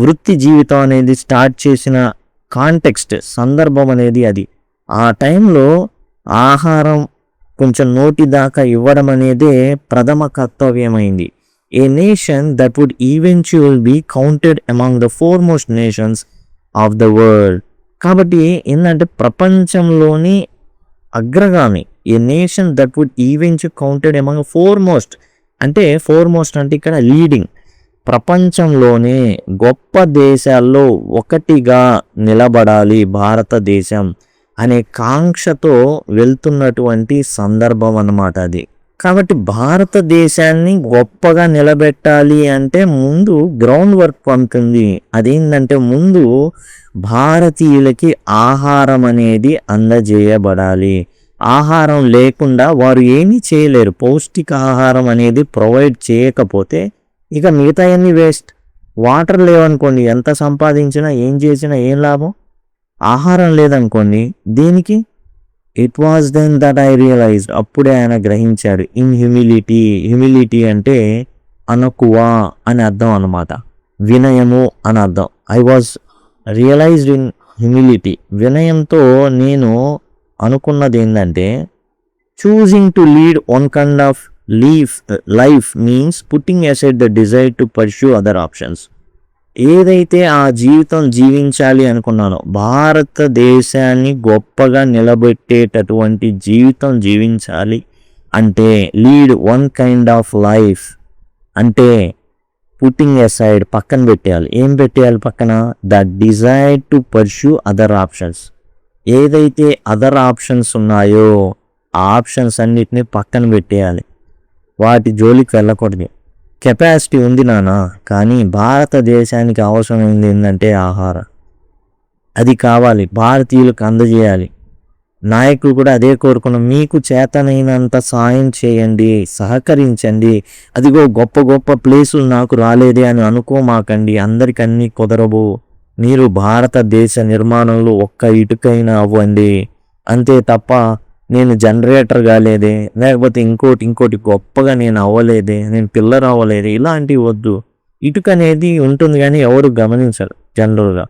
వృత్తి జీవితం అనేది స్టార్ట్ చేసిన కాంటెక్స్ట్, సందర్భం అనేది అది. ఆ టైంలో ఆహారం కొంచెం నోటి దాకా ఇవ్వడం అనేదే ప్రథమ కర్తవ్యమైంది. A nation that would eventual be counted among the foremost nations of the world. కాబట్టి ఏంటంటే ప్రపంచంలోని అగ్రగామి. A nation that would eventual counted among foremost అంటే ఇక్కడ లీడింగ్, ప్రపంచంలోనే గొప్ప దేశాల్లో ఒకటిగా నిలబడాలి భారతదేశం అనే కాంక్షతో వెళ్తున్నటువంటి సందర్భం అన్నమాట అది. కాబట్టి భారతదేశాన్ని గొప్పగా నిలబెట్టాలి అంటే ముందు గ్రౌండ్ వర్క్ పంపుతుంది. అదేంటంటే ముందు భారతీయులకి ఆహారం అనేది అందజేయబడాలి. ఆహారం లేకుండా వారు ఏమీ చేయలేరు. పౌష్టికాహారం అనేది ప్రొవైడ్ చేయకపోతే ఇక మిగతాయన్నీ వేస్ట్. వాటర్ లేవనుకోండి, ఎంత సంపాదించినా ఏం చేసినా ఏం లాభం? ఆహారం లేదనుకోండి, దీనికి it was then that I realised. అప్పుడే ఆయన గ్రహించాడు. ఇన్ హ్యూమిలిటీ అంటే అనకువ అని అర్థం అన్నమాట, వినయము అని అర్థం. I was realised in humility. వినయంతో నేను అనుకున్నది ఏంటంటే choosing to lead one kind of life means putting aside the desire to pursue other options. ఏదైతే ఆ జీవితం జీవించాలి అనుకున్నానో, భారతదేశాన్ని గొప్పగా నిలబెట్టేటటువంటి జీవితం జీవించాలి అంటే lead one kind of life అంటే పుట్టింగ్ అసైడ్, పక్కన పెట్టేయాలి. ఏం పెట్టేయాలి పక్కన? The desire to pursue other options. ఏదైతే అదర్ ఆప్షన్స్ ఉన్నాయో ఆ ఆప్షన్స్ అన్నిటిని పక్కన పెట్టేయాలి. వాటి జోలికి వెళ్ళకూడదు. కెపాసిటీ ఉంది నాన్న, కానీ భారతదేశానికి అవసరమైంది ఏంటంటే ఆహారం. అది కావాలి, భారతీయులకు అందజేయాలి. నాయకులు కూడా అదే కోరుకున్నాం. మీకు చేతనైనంత సాయం చేయండి, సహకరించండి. అదిగో గొప్ప గొప్ప ప్లేసులు నాకు రాలేదే అని అనుకోమాకండి. అందరికి అన్నీ కుదరవు. మీరు భారతదేశ నిర్మాణంలో ఒక్క ఇటుకైనా అవ్వండి. అంతే తప్ప నేను జనరేటర్ కాలేదే, లేకపోతే ఇంకోటి గొప్పగా నేను అవ్వలేదే, నేను పిల్లర్ అవ్వలేదే, ఇలాంటివి వద్దు. ఇటుక అనేది ఉంటుంది కానీ ఎవరు గమనించరు. జనరల్గా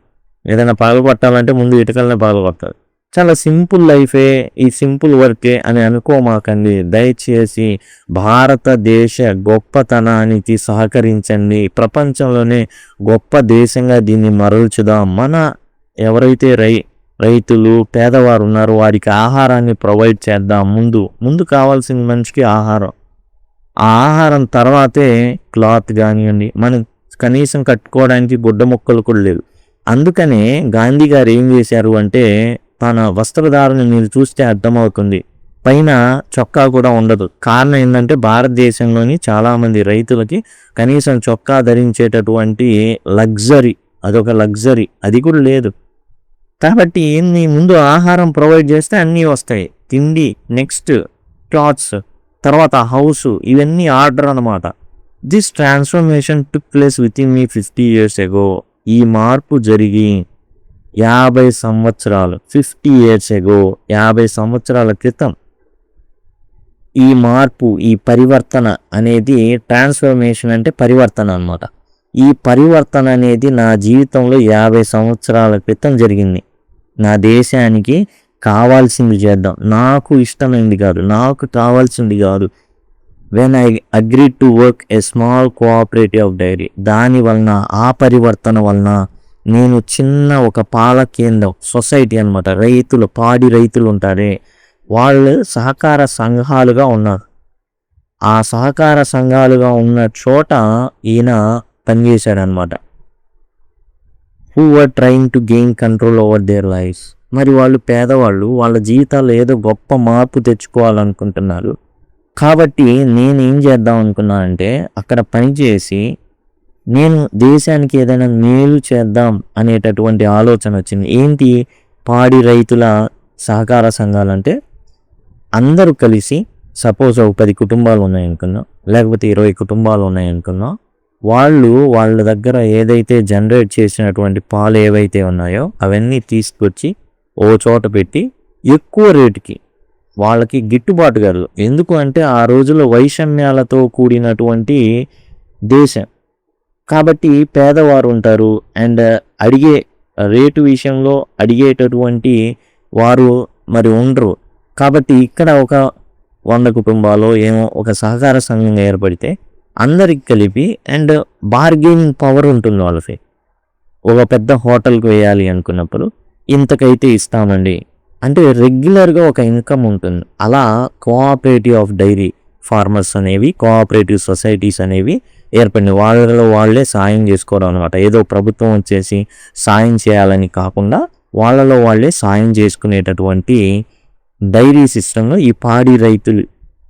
ఏదైనా పగలగొట్టాలంటే ముందు ఇటుకలనే పగలగొట్టాలి. చాలా సింపుల్ లైఫే, ఈ సింపుల్ వర్కే అని అనుకోమాకండి. దయచేసి భారతదేశ గొప్పతనానికి సహకరించండి. ప్రపంచంలోనే గొప్ప దేశంగా దీన్ని మరల్చుదాం. మన ఎవరైతే రైతులు, పేదవారు ఉన్నారు, వారికి ఆహారాన్ని ప్రొవైడ్ చేద్దాం. ముందు కావాల్సిన మనిషికి ఆహారం. ఆ ఆహారం తర్వాతే క్లాత్ కానివ్వండి, మనం కనీసం కట్టుకోవడానికి గుడ్డ ముక్కలు కూడా లేవు. అందుకనే గాంధీ గారు ఏం చేశారు అంటే, తన వస్త్రధారణ మీరు చూస్తే అర్థమవుతుంది, పైన చొక్కా కూడా ఉండదు. కారణం ఏంటంటే భారతదేశంలోని చాలామంది రైతులకి కనీసం చొక్కా ధరించేటటువంటి లగ్జరీ, అదొక లగ్జరీ, అది కూడా లేదు. కాబట్టి ఏంది, ముందు ఆహారం ప్రొవైడ్ చేస్తే అన్నీ వస్తాయి. తిండి, నెక్స్ట్ క్లాత్స్, తర్వాత హౌస్, ఇవన్నీ ఆర్డర్ అనమాట. This transformation took place with in me 50 years ago. ఈ మార్పు జరిగి 50 సంవత్సరాలు, 50 years ago, 50 సంవత్సరాల క్రితం ఈ మార్పు, ఈ పరివర్తన అనేది, ట్రాన్స్ఫర్మేషన్ అంటే పరివర్తన అనమాట. ఈ పరివర్తన అనేది నా జీవితంలో 50 సంవత్సరాల క్రితం జరిగింది. నా దేశానికి కావాల్సింది చేద్దాం, నాకు ఇష్టమైంది కాదు, నాకు కావాల్సింది కాదు. When I agreed to work a small cooperative dairy, దాని వలన, ఆ పరివర్తన వలన నేను చిన్న ఒక పాల కేంద్రం సొసైటీ అనమాట, రైతులు పాడి రైతులు ఉంటారే వాళ్ళు సహకార సంఘాలుగా ఉన్నారు. ఆ సహకార సంఘాలుగా ఉన్న చోట ఈయన పనిచేశాడనమాట. Who were trying to gain control over their lives. మరి వాళ్ళు పేదవాళ్ళు, వాళ్ళ జీవితాల్లో ఏదో గొప్ప మార్పు తెచ్చుకోవాలనుకుంటున్నారు. కాబట్టి నేనేం చేద్దాం అనుకున్నానంటే అక్కడ పనిచేసి నేను దేశానికి ఏదైనా మేలు చేద్దాం అనేటటువంటి ఆలోచన వచ్చింది. ఏంటి పాడి రైతుల సహకార సంఘాలంటే అందరూ కలిసి, సపోజ్ ఒక 10 కుటుంబాలు ఉన్నాయనుకున్నాం, లేకపోతే 20 కుటుంబాలు ఉన్నాయనుకున్నాం, వాళ్ళ దగ్గర ఏదైతే జనరేట్ చేసినటువంటి పాలు ఏవైతే ఉన్నాయో అవన్నీ తీసుకొచ్చి ఓ చోట పెట్టి ఎక్కువ రేటుకి వాళ్ళకి గిట్టుబాటు కాదు. ఎందుకు అంటే ఆ రోజుల్లో వైషమ్యాలతో కూడినటువంటి దేశం కాబట్టి పేదవారు ఉంటారు అండ్ అడిగే రేటు విషయంలో అడిగేటటువంటి వారు మరి ఉండరు. కాబట్టి ఇక్కడ ఒక 100 కుటుంబాలు ఏమో ఒక సహకార సంఘంగా ఏర్పడితే అందరికి కలిపి అండ్ బార్గెనింగ్ పవర్ ఉంటుంది వాళ్ళకి. ఒక పెద్ద హోటల్కి వేయాలి అనుకున్నప్పుడు ఇంతకైతే ఇస్తామండి అంటే రెగ్యులర్గా ఒక ఇన్కమ్ ఉంటుంది. అలా కోఆపరేటివ్ ఆఫ్ డైరీ ఫార్మర్స్ అనేవి, కోఆపరేటివ్ సొసైటీస్ అనేవి ఏర్పడినాయి. వాళ్ళలో వాళ్ళే సాయం చేసుకోవడం అనమాట. ఏదో ప్రభుత్వం వచ్చేసి సాయం చేయాలని కాకుండా వాళ్ళలో వాళ్ళే సాయం చేసుకునేటటువంటి డైరీ సిస్టంలో ఈ పాడి రైతులు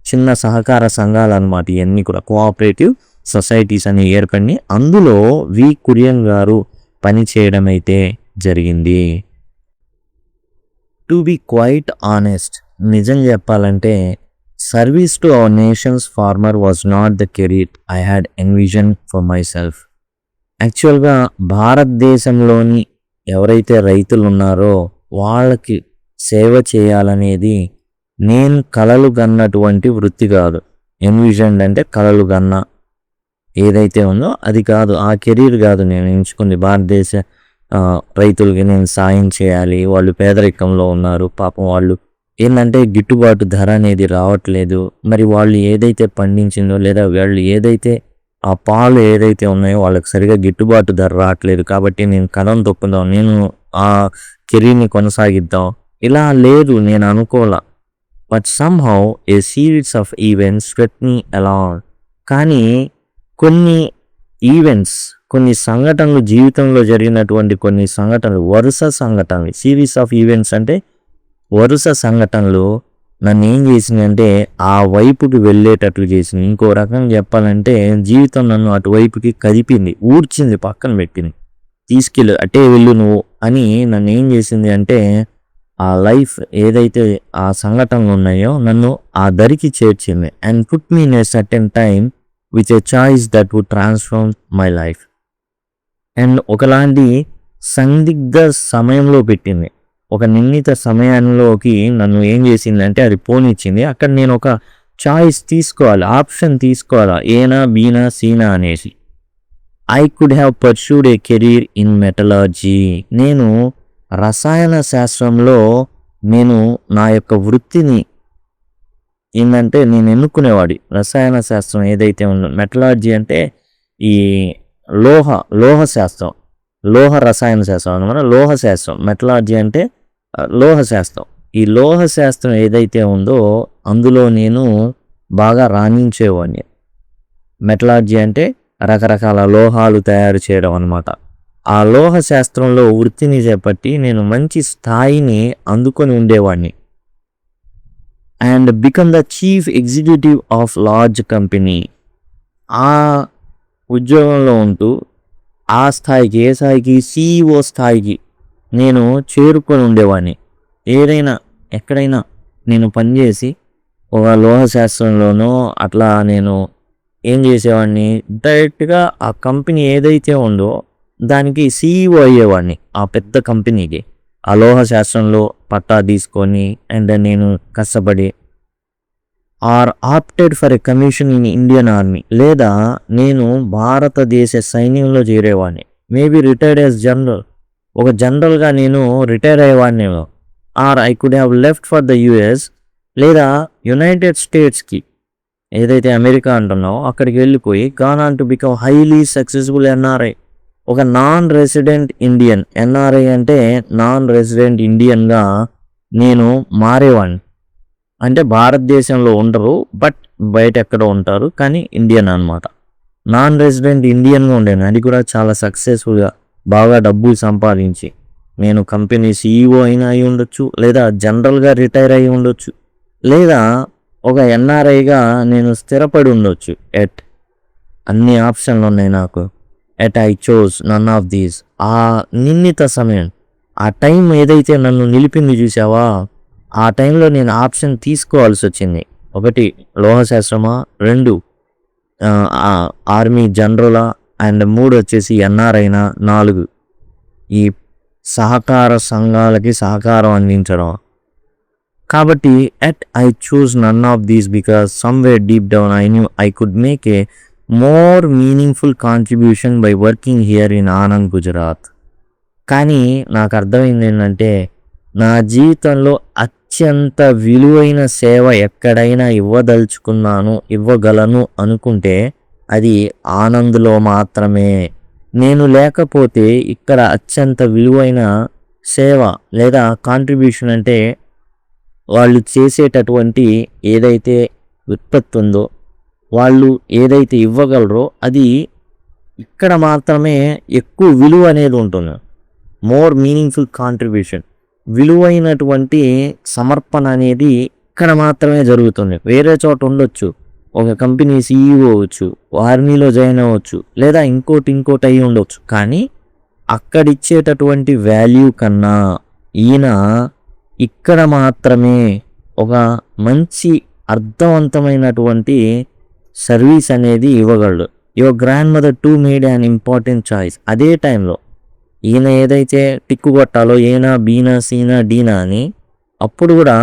చిన్న సహకార సంఘాలు అనమాట. ఇవన్నీ కూడా కోఆపరేటివ్ సొసైటీస్ అని ఏర్పడి అందులో వి కురియన్ గారు పనిచేయడం అయితే జరిగింది. టు బి క్వైట్ ఆనెస్ట్, నిజం చెప్పాలంటే service to our nation's farmer was not the career I had envision for myself. యాక్చువల్గా భారతదేశంలోని ఎవరైతే రైతులు ఉన్నారో వాళ్ళకి సేవ చేయాలనేది నేను కలలు కన్నటువంటి వృత్తి కాదు. ఎన్విజన్ అంటే కలలు కన్న ఏదైతే ఉందో అది కాదు, ఆ కెరీర్ కాదు నేను ఎంచుకుంది. భారతదేశ రైతులకి నేను సాయం చేయాలి, వాళ్ళు పేదరికంలో ఉన్నారు, పాపం వాళ్ళు ఏంటంటే గిట్టుబాటు ధర అనేది రావట్లేదు, మరి వాళ్ళు ఏదైతే పండించిందో లేదా వాళ్ళు ఏదైతే ఆ పాలు ఏదైతే ఉన్నాయో వాళ్ళకి సరిగా గిట్టుబాటు ధర రావట్లేదు, కాబట్టి నేను కలం తొక్కుదాం, నేను ఆ కెరీర్ని కొనసాగిద్దాం ఇలా లేదు నేను అనుకోలా. But somehow a series of events swept me along. కానీ కొన్ని ఈవెంట్స్, కొన్ని సంఘటనలు, జీవితంలో జరిగినటువంటి కొన్ని సంఘటనలు, వరుస సంఘటనలు, సిరీస్ ఆఫ్ ఈవెంట్స్ అంటే వరుస సంఘటనలు నన్ను ఏం చేసింది అంటే ఆ వైపుకి వెళ్ళేటట్లు చేసింది. ఇంకో రకంగా చెప్పాలంటే జీవితం నన్ను అటువైపుకి కదిపింది, ఊడ్చింది, పక్కన పెట్టింది, తీసుకెళ్ళి అటే వెళ్ళు నువ్వు అని నన్ను ఏం చేసింది అంటే ఆ లైఫ్ ఏదైతే ఆ సంఘటనలు ఉన్నాయో నన్ను ఆ దరికి చేర్చింది. And put me in a certain time with a choice that would transform my life. అండ్ ఒకలాంటి సందిగ్ధ సమయంలో పెట్టింది, ఒక నిర్ణీత సమయంలోకి నన్ను ఏం చేసింది అంటే అది పోనిచ్చింది. అక్కడ నేను ఒక చాయిస్ తీసుకోవాలి, ఆప్షన్ తీసుకోవాలా, ఏనా బీనా సీనా అనేసి. I could have pursued A career in metallurgy. నేను రసాయన శాస్త్రంలో నేను నా యొక్క వృత్తిని ఏంటంటే నేను ఎన్నుకునేవాడి. రసాయన శాస్త్రం ఏదైతే ఉందో, మెటలర్జీ అంటే ఈ లోహ శాస్త్రం, లోహ రసాయన శాస్త్రం అనమాట. లోహ శాస్త్రం, మెటలర్జీ అంటే లోహ శాస్త్రం. ఈ లోహ శాస్త్రం ఏదైతే ఉందో అందులో నేను బాగా రాణించేవాడిని. మెటలర్జీ అంటే రకరకాల లోహాలు తయారు చేయడం అనమాట. ఆ లోహ శాస్త్రంలో వృత్తిని చేపట్టి నేను మంచి స్థాయిని అందుకొని ఉండేవాడిని. And become the chief executive of large company. ఆ ఉద్యోగంలో ఉంటూ ఆ స్థాయికి, ఏ స్థాయికి, CEO స్థాయికి నేను చేరుకొని ఉండేవాడిని. ఏదైనా ఎక్కడైనా నేను పనిచేసి ఒక లోహ శాస్త్రంలోనో అట్లా నేను ఏం చేసేవాడిని, డైరెక్ట్గా ఆ కంపెనీ ఏదైతే ఉందో దానికి CEO అయ్యేవాడిని. ఆ పెద్ద కంపెనీకి ఆ లోహ శాస్త్రంలో పట్టా తీసుకొని అండ్ నేను కష్టపడి or opted for a commission in Indian army, లేదా నేను భారతదేశ సైన్యంలో చేరేవాడిని. మేబీ రిటైర్డ్ యాజ్ జనరల్, ఒక జనరల్గా నేను రిటైర్ అయ్యేవాడినేమో. Or I could have left for the US, లేదా యునైటెడ్ స్టేట్స్కి ఏదైతే అమెరికా అంటున్నావో అక్కడికి వెళ్ళిపోయి gone on to become highly successful NRI. ఒక నాన్ రెసిడెంట్ ఇండియన్, ఎన్ఆర్ఐ అంటే నాన్ రెసిడెంట్ ఇండియన్గా నేను మారేవాడిని. అంటే భారతదేశంలో ఉండరు, బట్ బయట ఎక్కడో ఉంటారు, కానీ ఇండియన్ అనమాట. నాన్ రెసిడెంట్ ఇండియన్గా ఉండేది, అది కూడా చాలా సక్సెస్ఫుల్గా బాగా డబ్బులు సంపాదించి. నేను కంపెనీ CEO అయినా అయి ఉండొచ్చు, లేదా జనరల్గా రిటైర్ అయి ఉండొచ్చు, లేదా ఒక ఎన్ఆర్ఐగా నేను స్థిరపడి ఉండొచ్చు. అన్ని ఆప్షన్లు ఉన్నాయి నాకు. I chose none of these. ఆ నిర్ణీత సమయం, ఆ టైం ఏదైతే నన్ను నిలిపింది చూసావా, ఆ టైంలో నేను ఆప్షన్ తీసుకోవాల్సి వచ్చింది. 1 లోహశాస్త్రమా, 2 ఆర్మీ జనరలా, అండ్ 3 వచ్చేసి ఎన్ఆర్ఐనా, 4 ఈ సహకార సంఘాలకి సహకారం అందించడం. కాబట్టి I chose none of these because somewhere deep down I knew I could make a more meaningful contribution by working here in Anand, Gujarat. కానీ నాకు అర్థమైంది ఏంటంటే, నా జీవితంలో అత్యంత విలువైన సేవ ఎక్కడైనా ఇవ్వగలను అనుకుంటే అది ఆనంద్లో మాత్రమే. నేను లేకపోతే ఇక్కడ అత్యంత విలువైన సేవ లేదా కాంట్రిబ్యూషన్ అంటే వాళ్ళు చేసేటటువంటి ఏదైతే ఉత్పత్తి ఉందో, వాళ్ళు ఏదైతే ఇవ్వగలరో అది ఇక్కడ మాత్రమే ఎక్కువ విలువ అనేది ఉంటుంది. మోర్ మీనింగ్ఫుల్ కాంట్రిబ్యూషన్, విలువైనటువంటి సమర్పణ అనేది ఇక్కడ మాత్రమే జరుగుతుంది. వేరే చోట ఉండొచ్చు, ఒక కంపెనీ CEO అవ్వచ్చు, ఆర్మీలో జాయిన్ అవ్వచ్చు, లేదా ఇంకోటి అయి ఉండొచ్చు, కానీ అక్కడిచ్చేటటువంటి వాల్యూ కన్నా ఈయన ఇక్కడ మాత్రమే ఒక మంచి అర్థవంతమైనటువంటి సర్వీస్ అనేది ఇవ్వగలడు. Your grandmother too made an important choice. అదే టైంలో ఈయన ఏదైతే టిక్కు కొట్టాలో ఏనా బీనా సీనా డీనా అని, అప్పుడు కూడా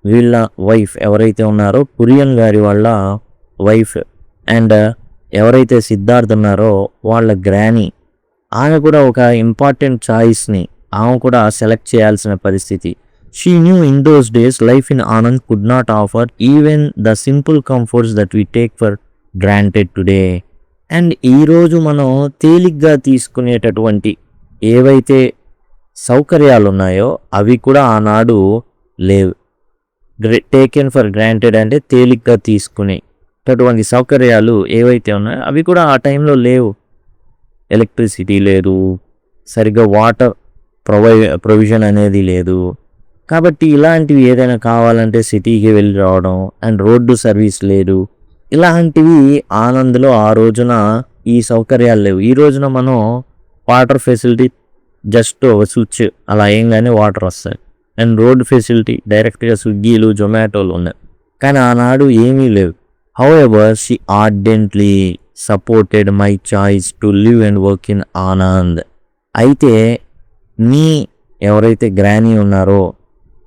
వీళ్ళ వైఫ్ ఎవరైతే ఉన్నారో కురియన్ గారి వాళ్ళ వైఫ్, అండ్ ఎవరైతే సిద్ధార్థ్ ఉన్నారో వాళ్ళ గ్రానీ, ఆమె కూడా ఒక ఇంపార్టెంట్ చాయిస్ని ఆమె కూడా సెలెక్ట్ చేయాల్సిన పరిస్థితి. She knew in those days life in Anand could not offer even the simple comforts that we take for granted today. And ఈరోజు మనం తేలిగ్గా తీసుకునేటటువంటి ఏవైతే సౌకర్యాలు ఉన్నాయో అవి కూడా ఆనాడు లేవు. టేకెన్ ఫర్ గ్రాంటెడ్ అంటే తేలిగ్గా తీసుకునేటటువంటి సౌకర్యాలు ఏవైతే ఉన్నాయో అవి కూడా ఆ టైంలో లేవు. ఎలక్ట్రిసిటీ లేదు, సరిగ్గా వాటర్ ప్రొవిజన్ అనేది లేదు. కాబట్టి ఇలాంటివి ఏదైనా కావాలంటే సిటీకి వెళ్ళి రావడం, అండ్ రోడ్డు సర్వీస్ లేదు. ఇలాంటివి ఆనంద్లో ఆ రోజున ఈ సౌకర్యాలు లేవు. ఈ రోజున మనం వాటర్ ఫెసిలిటీ జస్ట్ ఒక స్విచ్ అలా ఏంగానే వాటర్ వస్తాయి, అండ్ రోడ్ ఫెసిలిటీ డైరెక్ట్గా స్విగ్గీలు జొమాటోలు ఉన్నాయి, కానీ ఆనాడు ఏమీ లేవు. However she ardently supported my choice to live and work in Anand. అయితే ఎవరైతే గ్రానీ ఉన్నారో,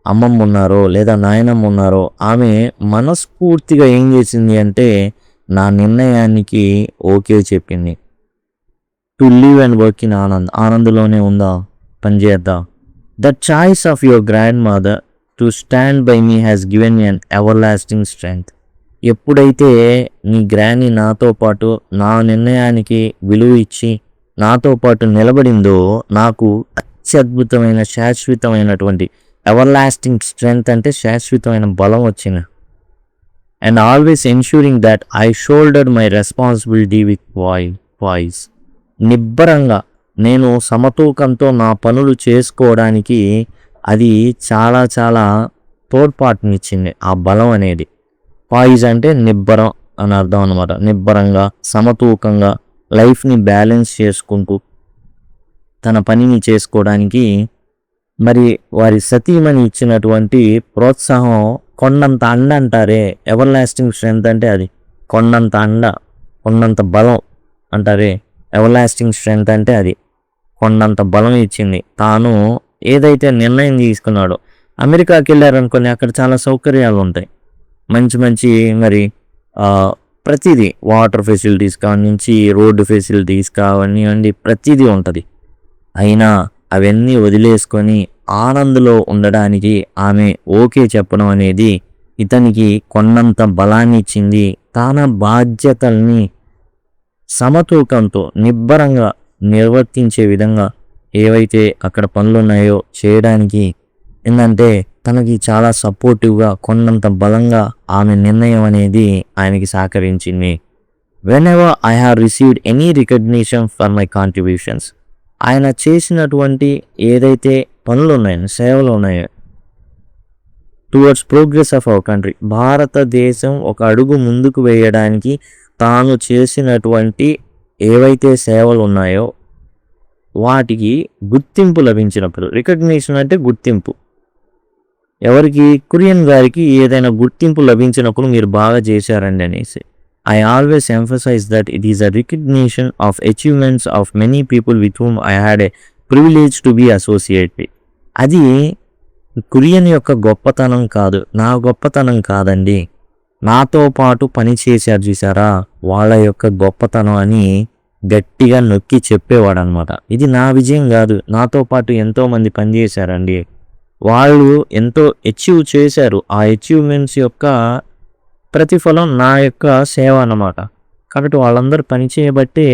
అమ్మమ్మ ఉన్నారో, లేదా నాయనమ్మ ఉన్నారో, ఆమె మనస్ఫూర్తిగా ఏం చేసింది అంటే నా నిర్ణయానికి ఓకే చెప్పింది. To live and work in ఆనంద్లోనే ఉందా, పనిచేద్దా. The choice of your grandmother to stand by me has given me an everlasting strength. ఎప్పుడైతే నీ గ్రానీ నాతో పాటు నా నిర్ణయానికి విలువ ఇచ్చి నాతో పాటు నిలబడిందో నాకు అత్యద్భుతమైన శాశ్వతమైనటువంటి ఎవర్ లాస్టింగ్ స్ట్రెంగ్త్ అంటే శాశ్వతమైన బలం వచ్చింది. And always ensuring that I shouldered my responsibility with voice. నిబ్బరంగా నేను సమతూకంతో నా పనులు చేసుకోవడానికి అది చాలా చాలా తోడ్పాటునిచ్చింది ఆ బలం అనేది. పాయిజ్ అంటే నిబ్బరం అని అర్థం అనమాట. నిబ్బరంగా సమతూకంగా లైఫ్ని బ్యాలెన్స్ చేసుకుంటూ తన పనిని చేసుకోవడానికి మరి వారి సతీమణి ఇచ్చినటువంటి ప్రోత్సాహం కొండంత అండ అంటారే. ఎవర్ లాస్టింగ్ స్ట్రెంగ్త్ అంటే అది కొండంత అండ, కొండంత బలం అంటారే. ఎవర్ లాస్టింగ్ స్ట్రెంగ్త్ అంటే అది కొండంత బలం ఇచ్చింది. తాను ఏదైతే నిర్ణయం తీసుకున్నాడో, అమెరికాకి వెళ్ళారనుకోని అక్కడ చాలా సౌకర్యాలు ఉంటాయి, మంచి మంచి మరి ప్రతిదీ వాటర్ ఫెసిలిటీస్ కానించి రోడ్డు ఫెసిలిటీస్ కావనివ్వండి ప్రతిదీ ఉంటుంది. అయినా అవన్నీ వదిలేసుకొని ఆనంద్లో ఉండడానికి ఆమె ఓకే చెప్పడం అనేది ఇతనికి కొన్నంత బలాన్ని ఇచ్చింది. తన బాధ్యతల్ని సమతూకంతో నిబ్బరంగా నిర్వర్తించే విధంగా ఏవైతే అక్కడ పనులున్నాయో చేయడానికి ఏంటంటే తనకి చాలా సపోర్టివ్గా కొన్నంత బలంగా ఆమె నిర్ణయం అనేది ఆయనకి సహకరించింది. Whenever I have received any recognition for my contributions, ఆయన చేసినటువంటి ఏదైతే పనులు ఉన్నాయో సేవలు ఉన్నాయో towards progress of our country, భారతదేశం ఒక అడుగు ముందుకు వేయడానికి తాను చేసినటువంటి ఏవైతే సేవలు ఉన్నాయో వాటికి గుర్తింపు లభించినప్పుడు, రికగ్నిషన్ అంటే గుర్తింపు, ఎవరికి కురియన్ గారికి ఏదైనా గుర్తింపు లభించినప్పుడు మీరు బాగా చేశారండి అనేసి. I always emphasise that it is a recognition of achievements of many people with whom I had a privilege to be associate with. అది కురియన్ యొక్క గొప్పతనం కాదు, నా గొప్పతనం కాదండి, నాతో పాటు పని చేశారు చూసారా వాళ్ళ యొక్క గొప్పతనం అని గట్టిగా నొక్కి చెప్పేవాడు అనమాట. ఇది నా విజయం కాదు, నాతో పాటు ఎంతోమంది పనిచేశారండి, వాళ్ళు ఎంతో అచీవ్ చేశారు, ఆ అచీవ్మెంట్స్ యొక్క ప్రతిఫలం నా యొక్క సేవ అన్నమాట. కాబట్టి వాళ్ళందరూ పని చేయబట్టే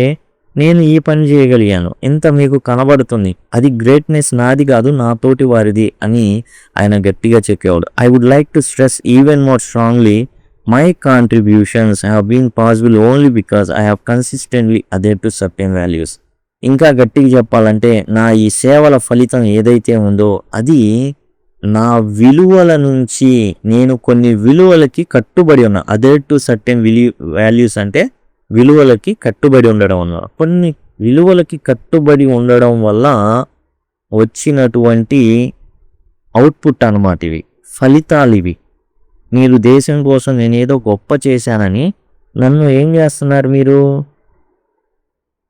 నేను ఈ పని చేయగలిగాను, ఇంత మీకు కనబడుతుంది, అది గ్రేట్నెస్ నాది కాదు నా తోటి వారిది అని ఆయన గట్టిగా చెప్పేవాడు. I would like to stress even more strongly my contributions have been possible only because I have consistently adhered to certain values. ఇంకా గట్టిగా చెప్పాలంటే నా ఈ సేవల ఫలితం ఏదైతే ఉందో అది నా విలువల నుంచి నేను కొన్ని విలువలకి కట్టుబడి ఉన్నా. అదేర్ టు సర్టెన్ వాల్యూస్ అంటే విలువలకి కట్టుబడి ఉండడం వల్ల, కొన్ని విలువలకి కట్టుబడి ఉండడం వల్ల వచ్చినటువంటి అవుట్పుట్ అన్నమాట ఇవి, ఫలితాలు ఇవి. మీరు దేశం కోసం నేనేదో గొప్ప చేశానని నన్ను ఏం చేస్తున్నారు, మీరు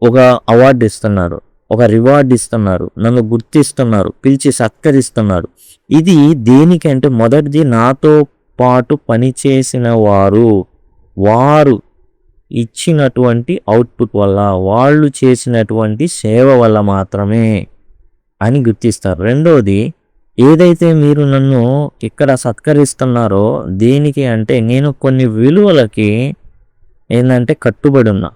ఒక అవార్డు ఇస్తున్నారు, ఒక రివార్డు ఇస్తున్నారు, నన్ను గుర్తిస్తున్నారు, పిలిచి సత్కరిస్తున్నారు. ఇది దేనికంటే మొదటిది నాతో పాటు పనిచేసిన వారు ఇచ్చినటువంటి అవుట్పుట్ వల్ల, వాళ్ళు చేసినటువంటి సేవ వల్ల మాత్రమే అని గుర్తిస్తారు. రెండోది, ఏదైతే మీరు నన్ను ఇక్కడ సత్కరిస్తున్నారో దేనికి అంటే నేను కొన్ని విలువలకి ఏంటంటే కట్టుబడి ఉన్నా,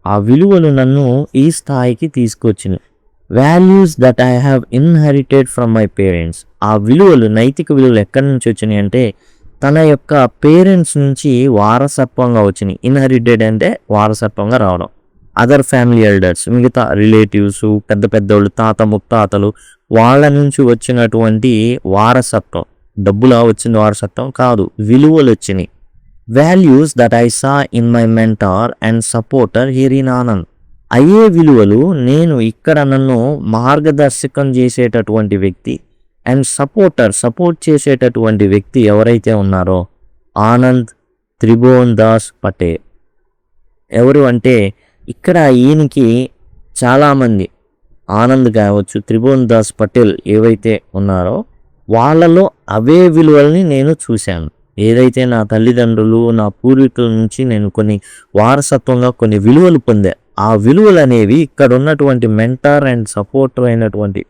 ఆ విలువలు నన్ను ఈ స్థాయికి తీసుకొచ్చినాయి. Values that I have inherited from my parents. ఆ విలువలు, నైతిక విలువలు ఎక్కడి నుంచి వచ్చినాయి అంటే తన యొక్క పేరెంట్స్ నుంచి వారసత్వంగా వచ్చినాయి. ఇన్హెరిటెడ్ అంటే వారసత్వంగా రావడం. అదర్ ఫ్యామిలీ ఎల్డర్స్, మిగతా రిలేటివ్స్, పెద్ద పెద్దోళ్ళు, తాత ముత్తాతలు, వాళ్ళ నుంచి వచ్చినటువంటి వారసత్వం. డబ్బులా వచ్చింది వారసత్వం కాదు, విలువలు వచ్చినాయి. Values that I saw in my mentor and supporter here in Anand. అయ్యే విలువలు నేను ఇక్కడ నన్ను మార్గదర్శకం చేసేటటువంటి వ్యక్తి అండ్ సపోర్ట్ చేసేటటువంటి వ్యక్తి ఎవరైతే ఉన్నారో ఆనంద్ త్రిభువన్ దాస్ పటేల్. ఎవరు అంటే ఇక్కడ ఈయనకి చాలామంది, ఆనంద్ కావచ్చు, త్రిభువన్ దాస్ పటేల్ ఏవైతే ఉన్నారో వాళ్ళలో అవే విలువల్ని నేను చూశాను. ఏదైతే నా తల్లిదండ్రులు, నా పూర్వీకుల నుంచి నేను కొన్ని వారసత్వంగా కొన్ని విలువలు పొందా, ఆ విలువలు అనేవి ఇక్కడ ఉన్నటువంటి మెంటార్ అండ్ సపోర్టర్ అయినటువంటి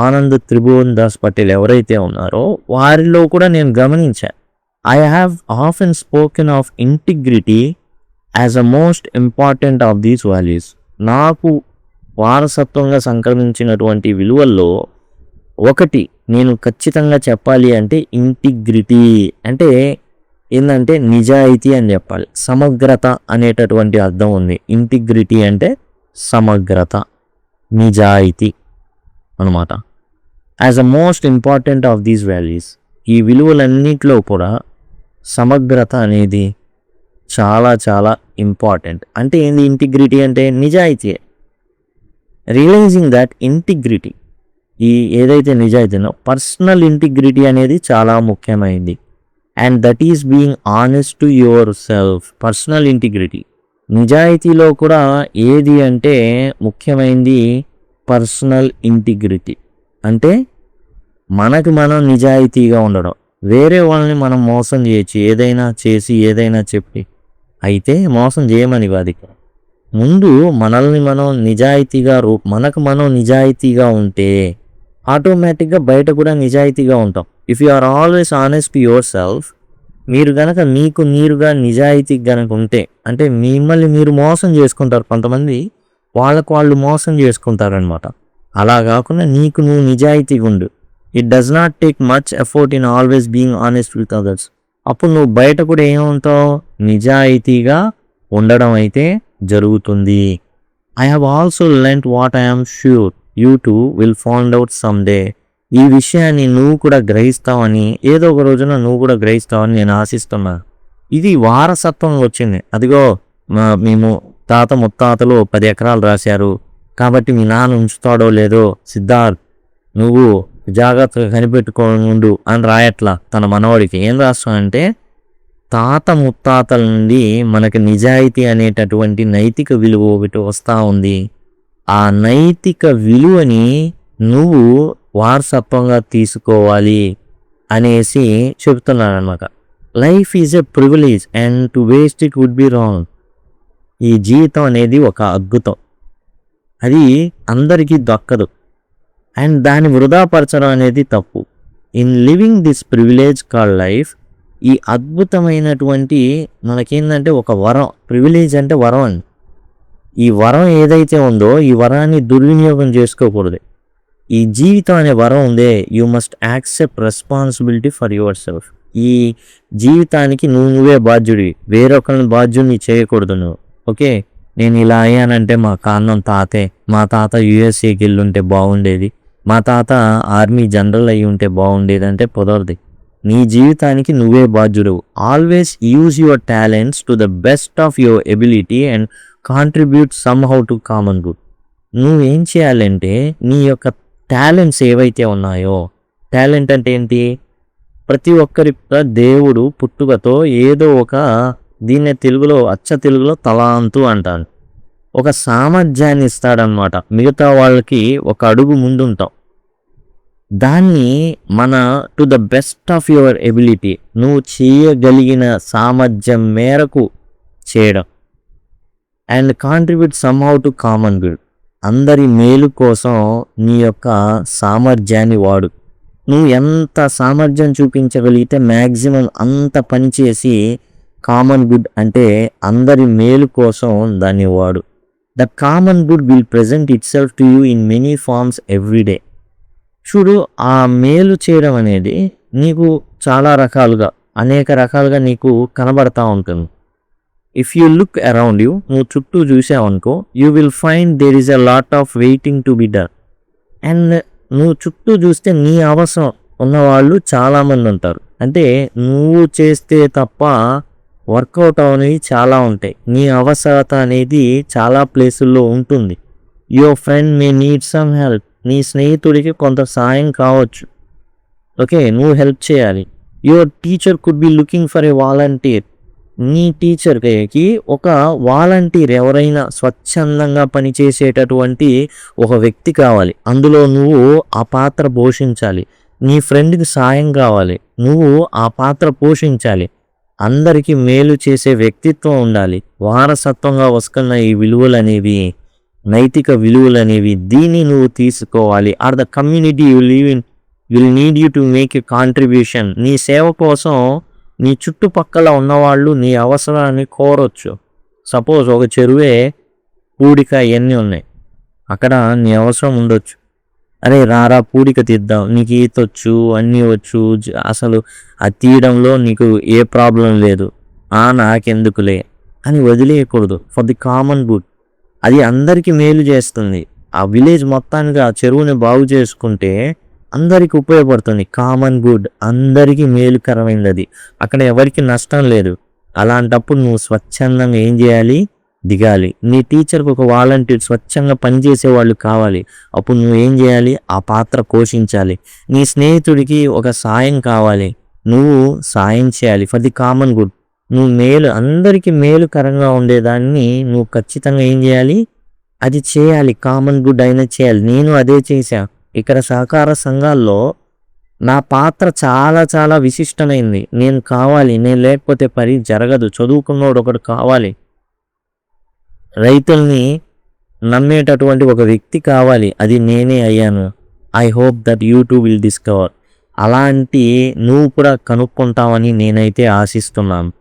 ఆనంద్ త్రిభువన్ దాస్ పటేల్ ఎవరైతే ఉన్నారో వారిలో కూడా నేను గమనించాను. I have often spoken of integrity as a most important of these values. నాకు వారసత్వంగా సంక్రమించినటువంటి విలువల్లో ఒకటి నేను ఖచ్చితంగా చెప్పాలి అంటే ఇంటిగ్రిటీ అంటే ఏంటంటే నిజాయితీ అని చెప్పాలి. సమగ్రత అనేటటువంటి అర్థం ఉంది. ఇంటిగ్రిటీ అంటే సమగ్రత, నిజాయితీ అనమాట. As a most important of these values, ఈ విలువలన్నింటిలో కూడా సమగ్రత అనేది చాలా చాలా ఇంపార్టెంట్. అంటే ఏంది ఇంటిగ్రిటీ అంటే? నిజాయితీ. రియలైజింగ్ దట్ ఇంటిగ్రిటీ, ఈ ఏదైతే నిజాయితీనో పర్సనల్ ఇంటిగ్రిటీ అనేది చాలా ముఖ్యమైనది. And that is being honest to yourself. Personal integrity, నిజాయితీలో కూడా ఏది అంటే ముఖ్యమైనది పర్సనల్ ఇంటిగ్రిటీ. అంటే మనకు మనం నిజాయితీగా ఉండడం. వేరే వాళ్ళని మనం మోసం చేయొచ్చు, ఏదైనా చేసి ఏదైనా చెప్పి, అయితే మోసం చేయమని కాదు ఇక్కడ. ముందు మనల్ని మనం నిజాయితీగా మనకు మనం నిజాయితీగా ఉంటే ఆటోమేటిక్గా బయట కూడా నిజాయితీగా ఉంటాం. If you are always honest to yourself, మీరు కనుక మీరుగా నిజాయితీ కనుక ఉంటే, అంటే మిమ్మల్ని మీరు మోసం చేసుకుంటారు. కొంతమంది వాళ్ళకు వాళ్ళు మోసం చేసుకుంటారనమాట. అలా కాకుండా నీకు నువ్వు నిజాయితీగా ఉండు. It does not take much effort in always being honest with others. అప్పుడు నువ్వు బయట కూడా ఏమవుతావు, నిజాయితీగా ఉండడం అయితే జరుగుతుంది. I have also learned what I am sure you too will found out some day. ఈ విషయాన్ని నువ్వు కూడా గ్రహిస్తావని, ఏదో ఒక రోజున నువ్వు కూడా గ్రహిస్తావని నేను ఆశిస్తున్నాను. ఇది వారసత్వం వచ్చింది. అదిగో మేము తాత ముత్తాతలు 10 ఎకరాలు రాశారు కాబట్టి మీ నాన్న ఉంచుతాడో లేదో సిద్ధార్థ్ నువ్వు జాగ్రత్తగా కనిపెట్టుకొని ఉండు అని రాయట్లా తన మనవాడికి. ఏం రాస్తానంటే తాత ముత్తాతల నుండి మనకి నిజాయితీ అనేటటువంటి నైతిక విలువ ఒకటి వస్తూ ఉంది. ఆ నైతిక విలువని నువ్వు వారసత్వంగా తీసుకోవాలి అనేసి చెప్తున్నాను అనమాట. Life is a privilege and to waste it would be wrong. ఈ జీవితం అనేది ఒక అద్భుతం, అది అందరికీ దక్కదు అండ్ దాన్ని వృధాపరచడం అనేది తప్పు. In living this privilege called life, ఈ అద్భుతమైనటువంటి మనకేంటంటే ఒక వరం. ప్రివిలేజ్ అంటే వరం అండి. ఈ వరం ఏదైతే ఉందో ఈ వరాన్ని దుర్వినియోగం చేసుకోకూడదు. ఈ జీవితం అనే వరం ఉందే, you must accept responsibility for your self. ఈ జీవితానికి నువ్వే బాధ్యుడివి, వేరొకరిని బాధ్యుడిని చేయకూడదు నువ్వు. ఓకే, నేను ఇలా అయ్యానంటే మా కారణం తాతే. మా తాత యుఎస్ఏకి వెళ్ళి ఉంటే బాగుండేది, మా తాత ఆర్మీ జనరల్ అయ్యి ఉంటే బాగుండేది అంటే కుదరదు. నీ జీవితానికి నువ్వే బాధ్యుడు. Always use your talents to the best of your ability and contribute somehow to common good. నువ్వేం చేయాలంటే నీ యొక్క టాలెంట్స్ ఏవైతే ఉన్నాయో, టాలెంట్ అంటే ఏంటి, ప్రతి ఒక్కరి దేవుడు పుట్టుకతో ఏదో ఒక, దీన్నే తెలుగులో అచ్చ తెలుగులో తలాంతు అంటాను, ఒక సామర్థ్యాన్ని ఇస్తాడనమాట. మిగతా వాళ్ళకి ఒక అడుగు ముందుంటాం. దాన్ని మన to the best of your ability, నువ్వు చేయగలిగిన సామర్థ్యం మేరకు చేయడం. And contribute somehow to common good, అందరి మేలు కోసం నీ యొక్క సామర్థ్యాన్ని వాడు. నువ్వు ఎంత సామర్థ్యం చూపించగలిగితే మ్యాక్సిమం అంత పనిచేసి కామన్ గుడ్ అంటే అందరి మేలు కోసం దాన్ని వాడు. The common good will present itself to you in many forms every day. చూడు, ఆ మేలు చేయడం అనేది నీకు చాలా రకాలుగా, అనేక రకాలుగా నీకు కనబడతా ఉంటుంది. If you look around you, నువ్వు చుట్టూ చూసావనుకో, you will find there is a lot of waiting to be done. అండ్ నువ్వు చుట్టూ చూస్తే నీ అవసరం ఉన్నవాళ్ళు చాలామంది ఉంటారు. అంటే నువ్వు చేస్తే తప్ప వర్కౌట్ అవనేవి చాలా ఉంటాయి. నీ అవసరత అనేది చాలా ప్లేసుల్లో ఉంటుంది. Your friend may need some help, నీ స్నేహితుడికి కొంత సాయం కావచ్చు. ఓకే, నువ్వు హెల్ప్ చేయాలి. Your teacher could be looking for a volunteer, నీ టీచర్కి ఒక వాలంటీర్, ఎవరైనా స్వచ్ఛందంగా పనిచేసేటటువంటి ఒక వ్యక్తి కావాలి, అందులో నువ్వు ఆ పాత్ర పోషించాలి. నీ ఫ్రెండ్కి సాయం కావాలి, నువ్వు ఆ పాత్ర పోషించాలి. అందరికీ మేలు చేసే వ్యక్తిత్వం ఉండాలి. వారసత్వంగా వస్తున్న ఈ విలువలు అనేవి, నైతిక విలువలు అనేవి, దీన్ని నువ్వు తీసుకోవాలి. Or the community you live in will need you to make a contribution. నీ సేవ కోసం నీ చుట్టుపక్కల ఉన్నవాళ్ళు నీ అవసరాన్ని కోరొచ్చు. సపోజ్ ఒక చెరువే, పూడిక ఇవన్నీ ఉన్నాయి, అక్కడ నీ అవసరం ఉండొచ్చు. అరే రారా పూడిక తీద్దాం, నీకు ఈతొచ్చు, అన్నీ వచ్చు, అసలు అది తీయడంలో నీకు ఏ ప్రాబ్లం లేదు, నాకెందుకులే అని వదిలేయకూడదు. ఫర్ ది కామన్ గుడ్, అది అందరికీ మేలు చేస్తుంది. ఆ విలేజ్ మొత్తానికి ఆ చెరువుని బాగు చేసుకుంటే అందరికి ఉపయోగపడుతుంది. కామన్ గుడ్, అందరికీ మేలుకరమైనది అది, అక్కడ ఎవరికి నష్టం లేదు. అలాంటప్పుడు నువ్వు స్వచ్ఛందంగా ఏం చేయాలి, దిగాలి. నీ టీచర్కి ఒక వాలంటీర్, స్వచ్ఛంగా పనిచేసే వాళ్ళు కావాలి. అప్పుడు నువ్వు ఏం చేయాలి, ఆ పాత్ర పోషించాలి. నీ స్నేహితుడికి ఒక సాయం కావాలి, నువ్వు సాయం చేయాలి. ఫర్ ది కామన్ గుడ్, నువ్వు మేలు, అందరికీ మేలుకరంగా ఉండేదాన్ని నువ్వు ఖచ్చితంగా ఏం చేయాలి, అది చేయాలి. కామన్ గుడ్ అయినా చేయాలి. నేను అదే చేశా. ఇక్కడ సహకార సంఘాల్లో నా పాత్ర చాలా చాలా విశిష్టమైంది. నేను కావాలి, నేను లేకపోతే పని జరగదు. చదువుకున్నోడు ఒకడు కావాలి, రైతుల్ని నమ్మేటటువంటి ఒక వ్యక్తి కావాలి, అది నేనే అయ్యాను. I hope that you too will discover. అలాంటి నువ్వు కూడా కనుక్కుంటావని నేనైతే ఆశిస్తున్నాను.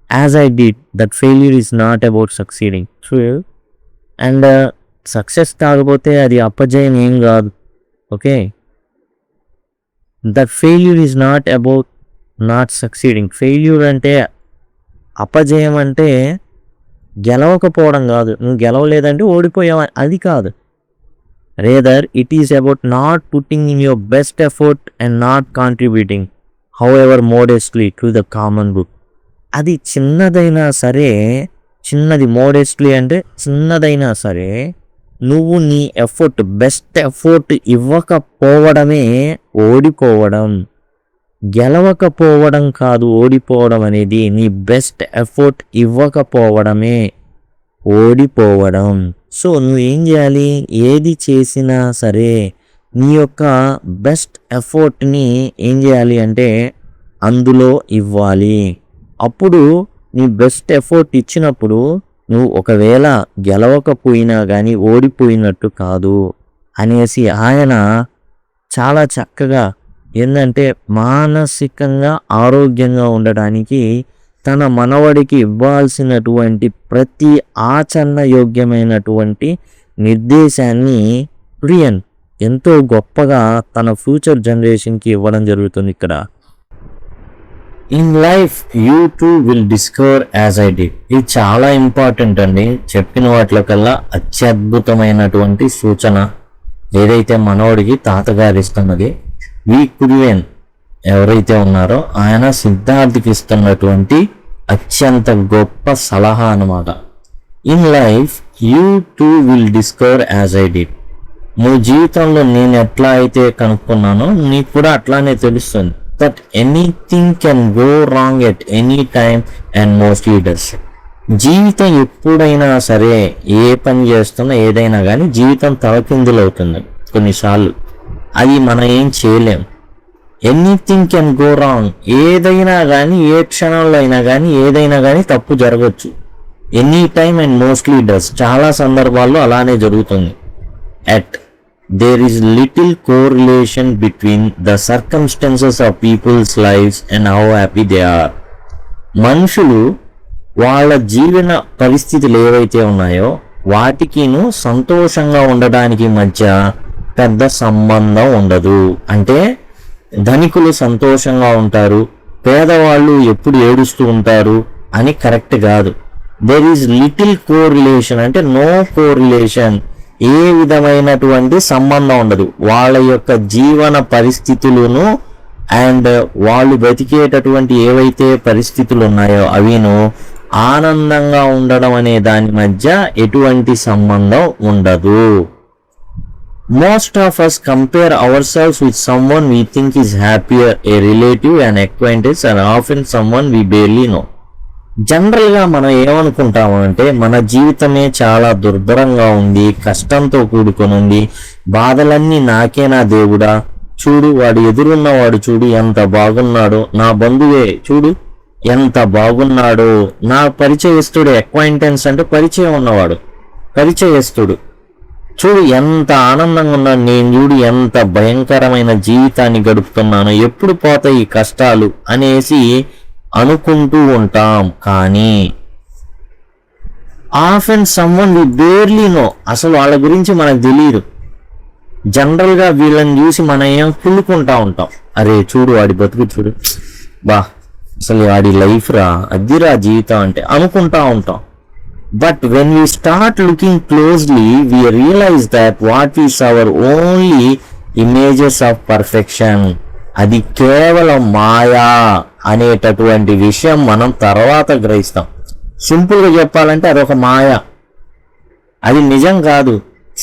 As I did, that failure is not about succeeding. And success కాకపోతే అది అపజయం ఏం కాదు. Okay, the failure is not about not succeeding. Failure అంటే, అపజయం అంటే గెలవకపోవడం కాదు, నువ్వు గెలవలేదంటే ఓడిపోయావు అది కాదు. Rather it is about not putting in your best effort and not contributing how ever modestly to the common good. అది చిన్నదైనా సరే, చిన్నది మోడెస్ట్లీ అంటే చిన్నదైనా సరే, నువ్వు నీ ఎఫర్ట్, బెస్ట్ ఎఫర్ట్ ఇవ్వకపోవడమే ఓడిపోవడం. గెలవకపోవడం కాదు ఓడిపోవడం అనేది, నీ బెస్ట్ ఎఫర్ట్ ఇవ్వకపోవడమే ఓడిపోవడం. సో నువ్వేం చేయాలి, ఏది చేసినా సరే నీ యొక్క బెస్ట్ ఎఫర్ట్ని ఏం చేయాలి అంటే అందులో ఇవ్వాలి. అప్పుడు నీ బెస్ట్ ఎఫర్ట్ ఇచ్చినప్పుడు నువ్వు ఒకవేళ గెలవకపోయినా కానీ ఓడిపోయినట్టు కాదు అనేసి ఆయన చాలా చక్కగా ఏంటంటే మానసికంగా ఆరోగ్యంగా ఉండడానికి తన మనవడికి ఇవ్వాల్సినటువంటి ప్రతి ఆచరణ యోగ్యమైనటువంటి నిర్దేశాన్ని ప్రియన్ ఎంతో గొప్పగా తన ఫ్యూచర్ జనరేషన్కి ఇవ్వడం జరుగుతుంది ఇక్కడ. In life you too will discover as I did. ఇది చాలా ఇంపార్టెంట్ అండి. చెప్పిన వాటిలో కల్లా అత్యద్భుతమైనటువంటి సూచన ఏదైతే మనవడికి తాతగారు ఇస్తున్నది. వి కురియన్ ఎవరైతే ఉన్నారో ఆయన సిద్ధార్థకి ఇస్తున్నటువంటి అత్యంత గొప్ప సలహా అన్నమాట. In life you too will discover as I did. నువ్వు జీవితంలో నేను ఎట్లా అయితే కనుక్కున్నానో నీకు కూడా అట్లానే తెలుస్తుంది. That anything can go wrong at any time and mostly does. జీవితం ఎప్పుడైనా సరే, ఏ పని చేస్తున్నా ఏదైనా కానీ జీవితం తలకిందులు అవుతుంది కొన్నిసార్లు. అది మనం ఏం చేయలేం. Anything can go wrong. ఏదైనా కానీ, ఏ క్షణంలో అయినా కానీ, ఏదైనా కానీ తప్పు జరగచ్చు. Any time and mostly does. చాలా సందర్భాల్లో అలానే జరుగుతుంది. At there is little correlation between the circumstances of people's lives and how happy they are. మనుషులు వాళ్ళ జీవన పరిస్థితులు ఏవైతే ఉన్నాయో వాటికిను సంతోషంగా ఉండడానికి మధ్య పెద్ద సంబంధం ఉండదు. అంటే ధనికులు సంతోషంగా ఉంటారు, పేదవాళ్ళు ఎప్పుడు ఏడుస్తూ ఉంటారు అని కరెక్ట్ కాదు. there is little correlation అంటే no correlation. ఏ విధమైనటువంటి సంబంధం ఉండదు. వాళ్ళ యొక్క జీవన పరిస్థితులను అండ్ వాళ్ళు బతికేటటువంటి ఏవైతే పరిస్థితులు ఉన్నాయో అవిను ఆనందంగా ఉండడం అనే దాని మధ్య ఎటువంటి సంబంధం ఉండదు. Most of us compare ourselves with someone we think is happier, a relative, an acquaintance, and often someone we barely know. జనరల్గా మనం ఏమనుకుంటాము అంటే మన జీవితమే చాలా దుర్భరంగా ఉంది, కష్టంతో కూడుకొని ఉంది, బాధలన్నీ నాకేనా దేవుడా, చూడు వాడు ఎదురున్నవాడు చూడు ఎంత బాగున్నాడో, నా బంధువే చూడు ఎంత బాగున్నాడో, నా పరిచయస్తుడు, అక్వైంటెన్స్ అంటే పరిచయం ఉన్నవాడు, పరిచయస్తుడు చూడు ఎంత ఆనందంగా ఉన్నాడు, నేను చూడు ఎంత భయంకరమైన జీవితాన్ని గడుపుతున్నాను, ఎప్పుడు పోతాయి ఈ కష్టాలు అనేసి అనుకుంటూ ఉంటాం. కానీ ఆఫెన్ సమ్వన్ వి బేర్లీ నో, అసలు వాళ్ళ గురించి మనకు తెలియదు. జనరల్గా వీళ్ళని చూసి మనం ఏం కుళ్ళుకుంటా ఉంటాం, అరే చూడు వాడి బతుకు చూడు, బా అసలు వాడి లైఫ్ రా, అదిరా జీవితం అంటే అనుకుంటా ఉంటాం. But when we start looking closely we realise that what is our only images of perfection. అది కేవలం మాయా అనేటటువంటి విషయం మనం తర్వాత గ్రహిస్తాం. సింపుల్గా చెప్పాలంటే అదొక మాయ, అది నిజం కాదు.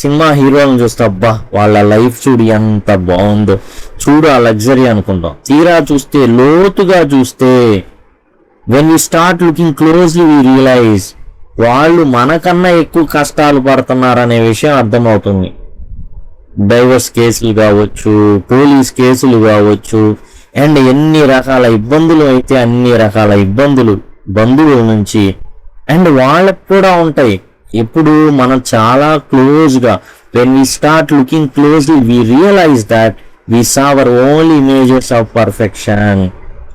సినిమా హీరోలను చూస్తే అబ్బా వాళ్ళ లైఫ్ చూడు ఎంత బాగుందో, చూడు ఆ లగ్జరీ అనుకుంటాం. తీరా చూస్తే, లోతుగా చూస్తే, when you start looking closely we realise వాళ్ళు మనకన్నా ఎక్కువ కష్టాలు పడుతున్నారనే విషయం అర్థమవుతుంది. డైవర్స్ కేసులు కావచ్చు, పోలీస్ కేసులు కావచ్చు, అండ్ ఎన్ని రకాల ఇబ్బందులు అయితే అన్ని రకాల ఇబ్బందులు బంధువుల నుంచి అండ్ వాళ్ళకు కూడా ఉంటాయి. ఇప్పుడు మనం చాలా క్లోజ్గా when we start looking closely we realise that we saw our only images of perfection.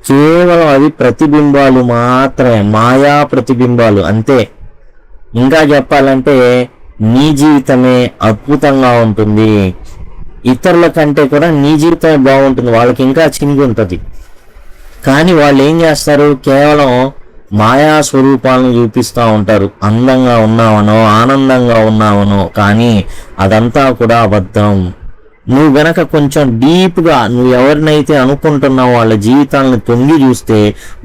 కేవలం అది ప్రతిబింబాలు మాత్రమే, మాయా ప్రతిబింబాలు అంతే. ఇంకా చెప్పాలంటే నీ జీవితమే అద్భుతంగా ఉంటుంది, ఇతరుల కంటే కూడా నీ జీవితమే బాగుంటుంది, వాళ్ళకి ఇంకా చినిగి ఉంటుంది. కానీ వాళ్ళు ఏం చేస్తారు, కేవలం మాయా స్వరూపాలను చూపిస్తూ ఉంటారు. అందంగా ఉన్నావనో ఆనందంగా ఉన్నావనో, కానీ అదంతా కూడా అబద్ధం. నువ్వు గనక కొంచెం డీప్గా నువ్వు ఎవరినైతే అనుకుంటున్నావు వాళ్ళ జీవితాలను తొంగి చూస్తే,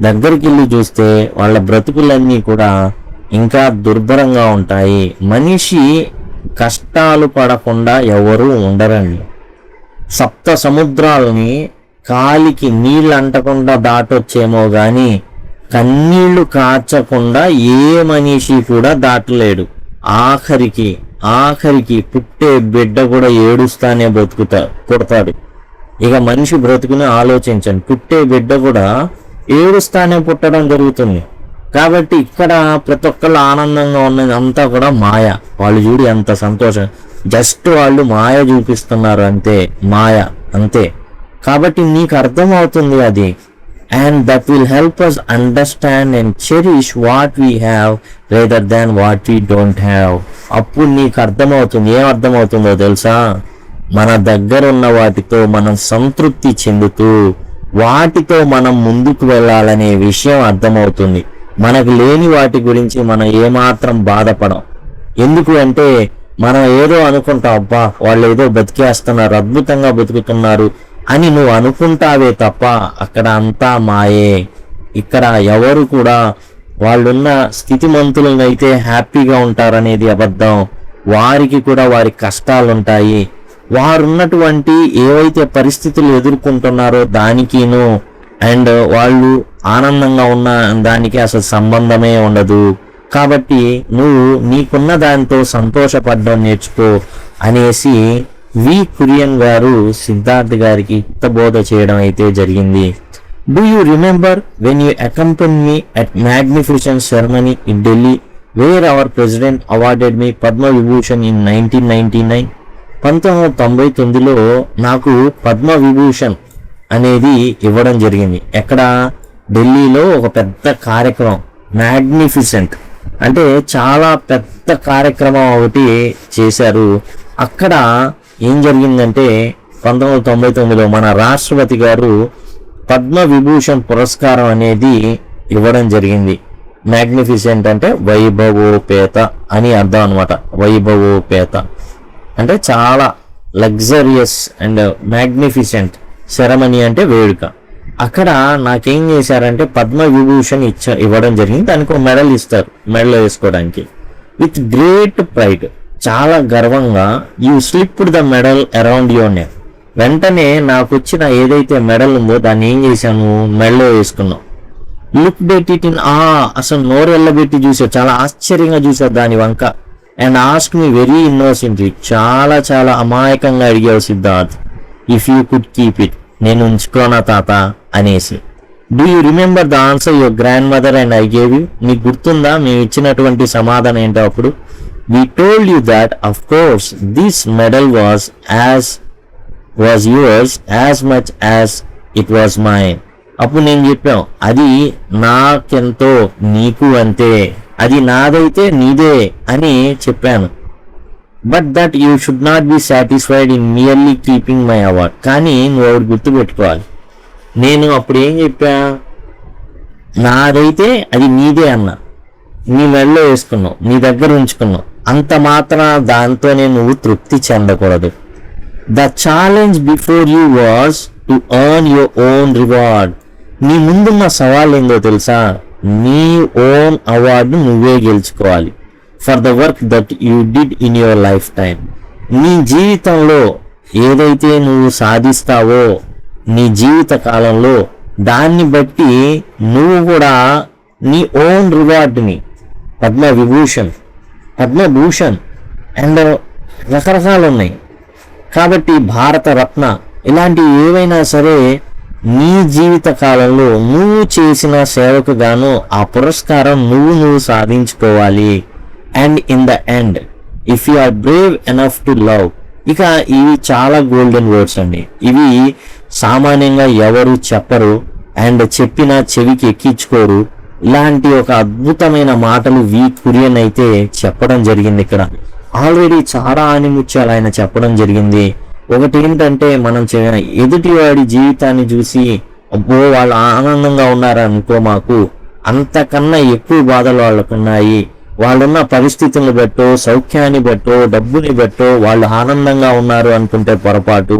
దగ్గరికి వెళ్ళి చూస్తే, వాళ్ళ బ్రతుకులన్నీ కూడా ఇంకా దుర్భరంగా ఉంటాయి. మనిషి కష్టాలు పడకుండా ఎవరూ ఉండరండి. సప్త సముద్రాలని కాలికి నీళ్ళు అంటకుండా దాటొచ్చేమో గాని కన్నీళ్లు కార్చకుండా ఏ మనిషి కూడా దాటలేడు. ఆఖరికి పుట్టే బిడ్డ కూడా ఏడుస్తానే పుడతాడు. ఇక మనిషి బ్రతుకుని ఆలోచించండి, పుట్టే బిడ్డ కూడా ఏడుస్తానే పుట్టడం జరుగుతుంది. కాబట్టి ఇక్కడ ప్రతి ఒక్కళ్ళు ఆనందంగా ఉన్నది అంతా కూడా మాయ. వాళ్ళు చూడు ఎంత సంతోషం, జస్ట్ వాళ్ళు మాయ చూపిస్తున్నారు అంతే, మాయ అంతే. కాబట్టి నీకు అర్థమవుతుంది అది. And that will help us understand and cherish what we have rather than what we don't have. అప్పుడు నీకు అర్థమవుతుంది. ఏం అర్థమవుతుందో తెలుసా, మన దగ్గర ఉన్న వాటితో మనం సంతృప్తి చెందుతూ వాటితో మనం ముందుకు వెళ్ళాలనే విషయం అర్థమవుతుంది. మనకు లేని వాటి గురించి మనం ఏమాత్రం బాధపడం. ఎందుకు అంటే మనం ఏదో అనుకుంటాం, అబ్బా వాళ్ళు ఏదో బతికేస్తున్నారు, అద్భుతంగా బతుకుతున్నారు అని నువ్వు అనుకుంటావే తప్ప అక్కడ అంతా మాయే. ఇక్కడ ఎవరు కూడా వాళ్ళున్న స్థితిమంతులనైతే హ్యాపీగా ఉంటారనేది అబద్ధం. వారికి కూడా వారి కష్టాలు ఉంటాయి. వారున్నటువంటి ఏవైతే పరిస్థితులు ఎదుర్కొంటున్నారో దానికిను అండ్ వాళ్ళు ఆనందంగా ఉన్న దానికి అసలు సంబంధమే ఉండదు. కాబట్టి నువ్వు నీకున్న దాంతో సంతోషపడడం నేర్చుకో అనేసి వి కురియన్ గారు సిద్ధార్థ్ గారికి హితబోధ చేయడం అయితే జరిగింది. Do you remember when you accompany me at magnificent ceremony in Delhi wear hour president awarded me Padma Vibhushan in 1999? 1999లో నాకు పద్మ విభూషణ్ అనేది ఇవ్వడం జరిగింది. ఎక్కడ? ఢిల్లీలో ఒక పెద్ద కార్యక్రమం, మ్యాగ్నిఫిసెంట్ అంటే చాలా పెద్ద కార్యక్రమం ఒకటి చేశారు. అక్కడ ఏం జరిగిందంటే 1999లో మన రాష్ట్రపతి గారు పద్మ విభూషణ్ పురస్కారం అనేది ఇవ్వడం జరిగింది. మ్యాగ్నిఫిసెంట్ అంటే వైభవోపేత అని అర్థం అనమాట. వైభవోపేత అంటే చాలా లగ్జరియస్ అండ్ మ్యాగ్నిఫిసెంట్ సెరమనీ అంటే వేడుక. అక్కడ నాకేం చేశారంటే పద్మ విభూషణ్ ఇవ్వడం జరిగింది. దానికి ఒక మెడల్ ఇస్తారు, మెడల్ వేసుకోవడానికి. విత్ గ్రేట్ ప్రైడ్, చాలా గర్వంగా, you slipped the medal around your neck. వెంటనే నాకు వచ్చిన ఏదైతే మెడల్ ఉందో దాన్ని ఏం చేశాను, మెడలో వేసుకున్నాం. లుక్ డెట్ ఇట్ ఇన్ అసలు నోరు వెళ్ళబెట్టి చూసావు, చాలా ఆశ్చర్యంగా చూసావు దాని వంక. And ask me very innocently, చాలా చాలా అమాయకంగా అడిగావు Siddharth, if you could keep it, నేను ఉంచుకోనా తాత అనేసి. Do you remember the answer your grand mother and I gave you? మీకు గుర్తుందా మేము ఇచ్చినటువంటి సమాధానం ఏంటో అప్పుడు? We told you that of course this medal was yours as much as it was mine. అప్పుడు నేను చెప్పాం, అది నాకెంతో నీకు అంతే, అది నాదైతే నీదే అని చెప్పాను. But that you should not be satisfied in merely keeping my award. కానీ నువ్వు ఒకటి గుర్తుపెట్టుకోవాలి, నేను అప్పుడు ఏం చెప్పా, నాదైతే అది నీదే అన్నా, నీ మెడలో వేసుకున్నావు, నీ దగ్గర ఉంచుకున్నావు, అంత మాత్రం దాంతోనే నువ్వు తృప్తి చెందకూడదు. The challenge before you was to earn your own reward. నీ ముందున్న సవాల్ ఏందో తెలుసా, నీ ఓన్ అవార్డు నువ్వే గెలుచుకోవాలి. For the work that you did in your lifetime. నీ జీవితంలో ఏదైతే నువ్వు సాధిస్తావో నీ జీవిత కాలంలో, దాన్ని బట్టి నువ్వు కూడా నీ ఓన్ రివార్డుని, పద్మభూషణ్ అండ్ రకరకాలు ఉన్నాయి కాబట్టి, భారత రత్న, ఇలాంటివి ఏవైనా సరే నీ జీవిత కాలంలో నువ్వు చేసిన సేవకు గాను ఆ పురస్కారం నువ్వు సాధించుకోవాలి. And in the end if you are brave enough to love. ఇక ఇవి చాలా గోల్డెన్ వర్డ్స్ అండి, ఇవి సామాన్యంగా ఎవరు చెప్పరు అండ్ చెప్పినా చెవికి ఎక్కించుకోరు. ఇలాంటి ఒక అద్భుతమైన మాటలు వి కురియన్ అయితే చెప్పడం జరిగింది ఇక్కడ. ఆల్రెడీ చాలా ఆనిముత్యాలు ఆయన చెప్పడం జరిగింది. ఒకటి ఏంటంటే మనం ఎదుటివాడి జీవితాన్ని చూసి అబ్బో వాళ్ళు ఆనందంగా ఉన్నారనుకో, మాకు అంతకన్నా ఎక్కువ బాధలు వాళ్ళకున్నాయి, వాళ్ళున్న పరిస్థితులను బట్టో, సౌఖ్యాన్ని బట్టో, డబ్బుని బట్టో వాళ్ళు ఆనందంగా ఉన్నారు అనుకుంటే పొరపాటు.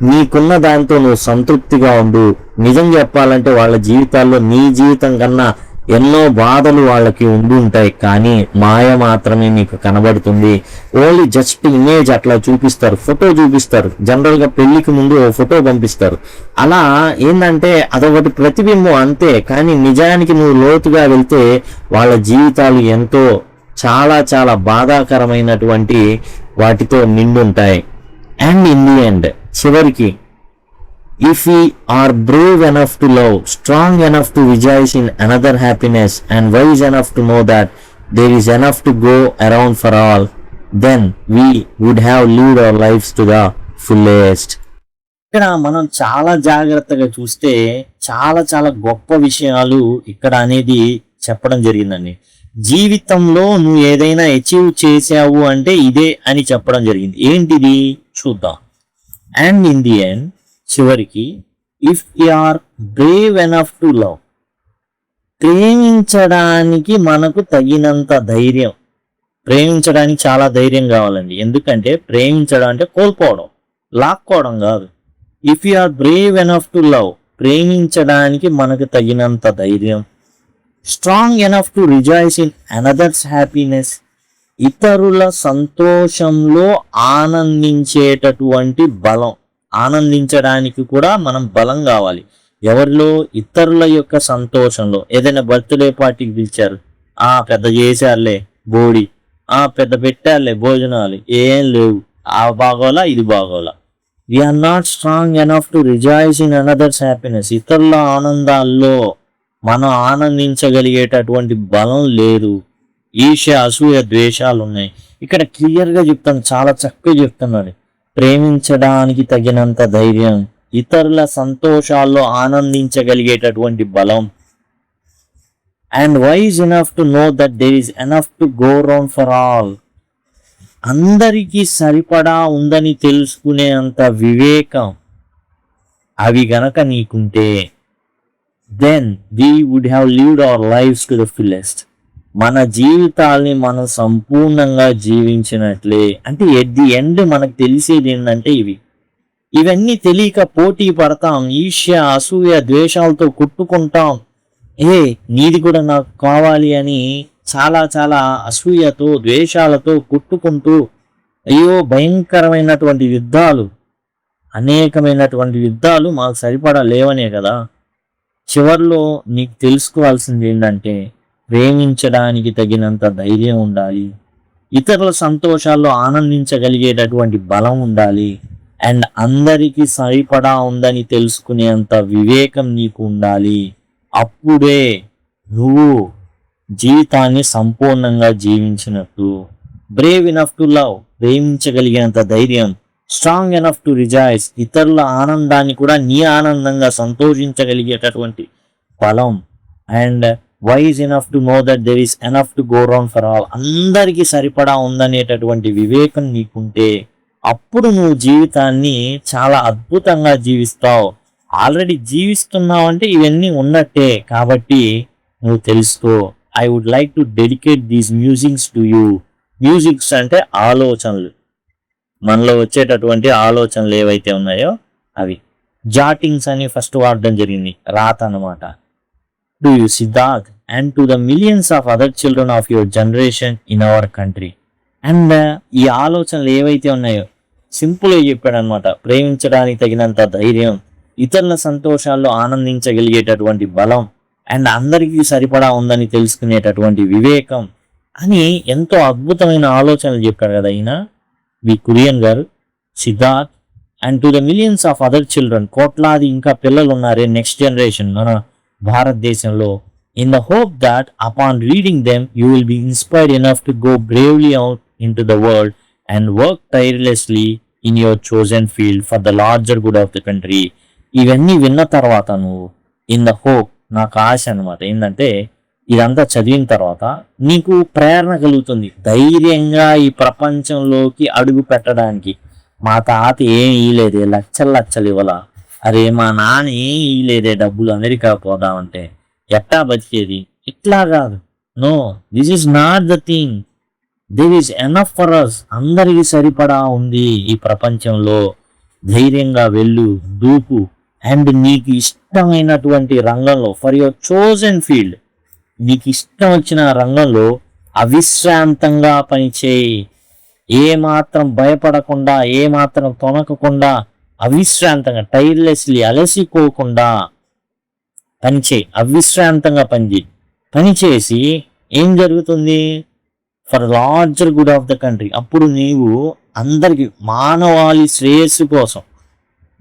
నీకున్న దాంతో నువ్వు సంతృప్తిగా ఉండు. నిజం చెప్పాలంటే వాళ్ళ జీవితాల్లో నీ జీవితం కన్నా ఎన్నో బాధలు వాళ్ళకి ఉండి ఉంటాయి, కానీ మాయ మాత్రమే నీకు కనబడుతుంది. ఓన్లీ జస్ట్ ఇమేజ్ అట్లా చూపిస్తారు, ఫోటో చూపిస్తారు. జనరల్ గా పెళ్లికి ముందు ఓ ఫోటో పంపిస్తారు. అలా ఏంటంటే అదొకటి ప్రతిబింబం అంతే, కానీ నిజానికి నువ్వు లోతుగా వెళ్తే వాళ్ళ జీవితాలు ఎంతో చాలా చాలా బాధాకరమైనటువంటి వాటితో నిండుంటాయి. అండ్ ఇన్ ది ఎండ్, చివరికి if we are brave enough to love, strong enough to rejoice in another happiness, and wise enough to know that there is enough to go around for all, then we would have lived our lives to the fullest. ఇక్కడ మనం చాలా జాగ్రత్తగా చూస్తే చాలా చాలా గొప్ప విషయాలు ఇక్కడ అనేది చెప్పడం జరిగిందండి. జీవితంలో నువ్వు ఏదైనా అచీవ్ చేసావు అంటే ఇదే అని చెప్పడం జరిగింది. ఏంటిది చూద్దాం. అండ్ ఇన్ ది ఎండ్, చివరికి if you are brave enough to love, ప్రేమించడానికి మనకు తగినంత ధైర్యం. ప్రేమించడానికి చాలా ధైర్యం కావాలండి. ఎందుకంటే ప్రేమించడం అంటే కోల్పోవడం, లాక్కోవడం కాదు. If you are brave enough to love, ప్రేమించడానికి మనకు తగినంత ధైర్యం. Strong enough to rejoice in another's happiness, ఇతరుల సంతోషంలో ఆనందించేటటువంటి బలం. ఆనందించడానికి కూడా మనం బలం కావాలి. ఎవరిలో? ఇతరుల యొక్క సంతోషంలో. ఏదైనా బర్త్డే పార్టీకి పిలిచారు, పెద్ద చేశారులే బోడి, పెద్ద పెట్టారులే భోజనాలు, ఏం లేవు, బాగోలా ఇది బాగోలా. We are not strong enough to rejoice in another's happiness, ఇతరుల ఆనందాల్లో మనం ఆనందించగలిగేటటువంటి బలం లేదు. ఈర్ష్య, అసూయ, ద్వేషాలు ఉన్నాయి. ఇక్కడ క్లియర్గా చెప్తాను, చాలా చక్కగా చెప్తున్నాను. ప్రేమించడానికి తగినంత ధైర్యం, ఇతరుల సంతోషాల్లో ఆనందించగలిగేటటువంటి బలం. And wise enough to know that there is enough to go round for all, అందరికీ సరిపడా ఉందని తెలుసుకునే అంత వివేకం. అవి గనక నీకుంటే, then we would have lived our lives to the fullest. మన జీవితాల్ని మనం సంపూర్ణంగా జీవించినట్లే. అంటే ఎట్ ది ఎండ్ మనకు తెలిసేది ఏంటంటే ఇవన్నీ తెలియక పోటీ పడతాం, ఈర్ష్య, అసూయ, ద్వేషాలతో కొట్టుకుంటాం. నీది కూడా నాకు కావాలి అని చాలా చాలా అసూయతో, ద్వేషాలతో కొట్టుకుంటూ అయ్యో భయంకరమైనటువంటి యుద్ధాలు, అనేకమైనటువంటి యుద్ధాలు మాకు సరిపడా లేవనే కదా. చివర్లో నీకు తెలుసుకోవాల్సింది ఏంటంటే, ప్రేమించడానికి తగినంత ధైర్యం ఉండాలి, ఇతరుల సంతోషాల్లో ఆనందించగలిగేటటువంటి బలం ఉండాలి, అండ్ అందరికీ సరిపడా ఉందని తెలుసుకునేంత వివేకం నీకు ఉండాలి. అప్పుడే నువ్వు జీవితాన్ని సంపూర్ణంగా జీవించినట్టు. బ్రేవ్ ఎనఫ్ టు లవ్, ప్రేమించగలిగేంత ధైర్యం. స్ట్రాంగ్ ఎనఫ్ టు రిజాయిస్, ఇతరుల ఆనందాన్ని కూడా నీ ఆనందంగా సంతోషించగలిగేటటువంటి బలం. And wise enough to know that there is enough to go round for all, అందరికీ సరిపడా ఉందనేటటువంటి వివేకం నీకుంటే అప్పుడు నువ్వు జీవితాన్ని చాలా అద్భుతంగా జీవిస్తావు. ఆల్రెడీ జీవిస్తున్నావు అంటే ఇవన్నీ ఉన్నట్టే. కాబట్టి నువ్వు తెలుసుకో. I would like to dedicate these musics to you. Musics అంటే ఆలోచనలు, మనలో వచ్చేటటువంటి ఆలోచనలు ఏవైతే ఉన్నాయో అవి. జాటింగ్స్ అని ఫస్ట్ వాడడం జరిగింది, రాత అన్నమాట. To you Siddharth and to the millions of other children of your generation in our country. And ఈ ఆలోచనలు ఏవైతే ఉన్నాయో సింపుల్గా చెప్పాడు అనమాట. ప్రేమించడానికి తగినంత ధైర్యం, ఇతరుల సంతోషాల్లో ఆనందించగలిగేటటువంటి బలం, అండ్ అందరికీ సరిపడా ఉందని తెలుసుకునేటటువంటి వివేకం అని ఎంతో అద్భుతమైన ఆలోచనలు చెప్పాడు కదా ఈయన కురియన్ గారు, Siddharth. And to the millions of other children, కోట్లాది ఇంకా పిల్లలు ఉన్నారే నెక్స్ట్ జనరేషన్ మన భారతదేశంలో. In the hope that upon reading them, you will be inspired enough to go bravely out into the world and work tirelessly in your chosen field for the larger good of the country. ఇవన్నీ విన్న తర్వాత నువ్వు in the hope, నాకు ఆశ అనమాట ఏంటంటే ఇదంతా చదివిన తర్వాత నీకు ప్రేరణ కలుగుతుంది ధైర్యంగా ఈ ప్రపంచంలోకి అడుగు పెట్టడానికి. మా తాత ఏం ఇయ్యలేదే, లక్షలు ఇవ్వాల, అరే మా నాన్న ఏం ఇయ్యలేదే డబ్బులు అమెరికా పోదామంటే, ఎట్టా బతికేది? ఇట్లా కాదు. No, this is not the thing. There is enough for us. అందరికి సరిపడా ఉంది ఈ ప్రపంచంలో. ధైర్యంగా వెళ్ళు, దూకు, అండ్ నీకు ఇష్టమైనటువంటి రంగంలో, ఫర్ యువర్ చోజన్ ఫీల్డ్, నీకు ఇష్టం వచ్చిన రంగంలో అవిశ్రాంతంగా పనిచేయి. ఏమాత్రం భయపడకుండా, ఏమాత్రం తొనకకుండా, అవిశ్రాంతంగా, టైర్లెస్లీ, అలసిపోకుండా పనిచేయి. అవిశ్రాంతంగా పనిచేసి ఏం జరుగుతుంది? For larger good of the country. అప్పుడు నీవు అందరికి, మానవాళి శ్రేయస్సు కోసం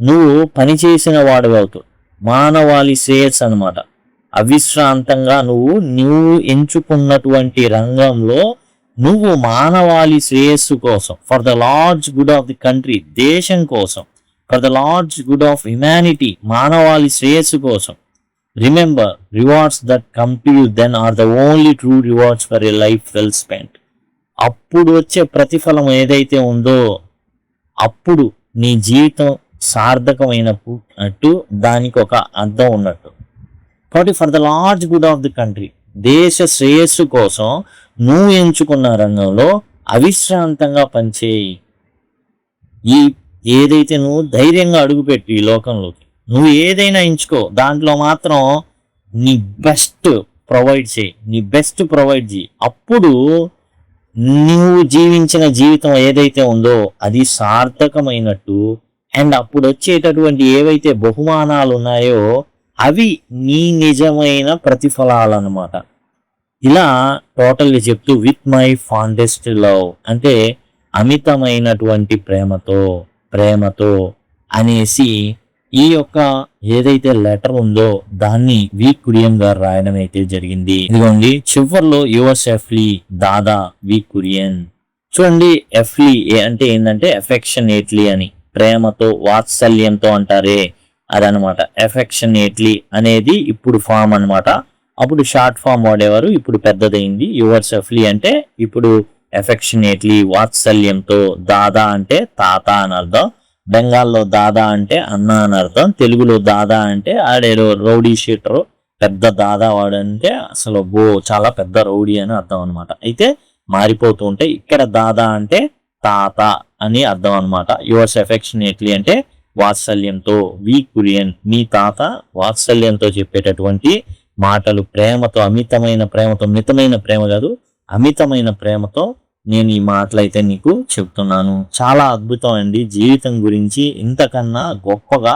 నువ్వు పనిచేసిన వాడు అవుతావు. మానవాళి శ్రేయస్సు అనమాట. అవిశ్రాంతంగా నువ్వు ఎంచుకున్నటువంటి రంగంలో నువ్వు మానవాళి శ్రేయస్సు కోసం, for the large good of the country, దేశం కోసం, for the large good of humanity, మానవాళి శ్రేయస్సు కోసం. Remember, rewards that come to you then are the only true rewards for a life well spent. అప్పుడు వచ్చే ప్రతిఫలం ఏదైతే ఉందో అప్పుడు నీ జీవితం సార్థకమైనట్టు, దానికి ఒక అర్థం ఉన్నట్టు. కాబట్టి for the large good of the country, దేశ శ్రేయస్సు కోసం నువ్వు ఎంచుకున్న రంగంలో అవిశ్రాంతంగా పనిచేయి. ఏదైతే నువ్వు ధైర్యంగా అడుగుపెట్టి ఈ లోకంలోకి, నువ్వు ఏదైనా ఎంచుకో, దాంట్లో మాత్రం నీ బెస్ట్ ప్రొవైడ్ చేయి. అప్పుడు నువ్వు జీవించిన జీవితం ఏదైతే ఉందో అది సార్థకమైనట్టు. అండ్ అప్పుడు వచ్చేటటువంటి ఏవైతే బహుమానాలు ఉన్నాయో అవి నీ నిజమైన ప్రతిఫలాలు అన్నమాట. ఇలా టోటల్గా చెప్తూ, విత్ మై ఫాండెస్ట్ లవ్ అంటే అమితమైనటువంటి ప్రేమతో అనేసి ఈ యొక్క ఏదైతే లెటర్ ఉందో దాన్ని వి కురియన్ గారు రాయడం అయితే జరిగింది. ఇదిగోండి చివర్లో యువర్స్ ఎఫ్లీ దాదా వి కురియన్. చూడండి, ఎఫ్లీ అంటే ఏంటంటే ఎఫెక్షనేట్లీ అని, ప్రేమతో, వాత్సల్యంతో అంటారే అదనమాట. ఎఫెక్షనేట్లీ అనేది ఇప్పుడు ఫామ్ అనమాట. అప్పుడు షార్ట్ ఫామ్ వాడేవారు, ఇప్పుడు పెద్దదైంది. యువర్స్ ఎఫ్లీ అంటే ఇప్పుడు ఎఫెక్షనేట్లీ, వాత్సల్యంతో. దాదా అంటే తాత అని అర్థం. బెంగాల్లో దాదా అంటే అన్న అని అర్థం. తెలుగులో దాదా అంటే ఆడేదో రౌడీ షీటరు, పెద్ద దాదా వాడంటే అసలు చాలా పెద్ద రౌడీ అని అర్థం అనమాట. అయితే మారిపోతూ ఉంటే ఇక్కడ దాదా అంటే తాత అని అర్థం అనమాట. యువర్స్ ఎఫెక్షనేట్లీ అంటే వాత్సల్యంతో. వి కురియన్, మీ తాత వాత్సల్యంతో చెప్పేటటువంటి మాటలు, ప్రేమతో, అమితమైన ప్రేమతో, మితమైన ప్రేమ కాదు, అమితమైన ప్రేమతో నేను ఈ మాటలైతే నీకు చెప్తున్నాను. చాలా అద్భుతం అండి జీవితం గురించి. ఇంతకన్నా గొప్పగా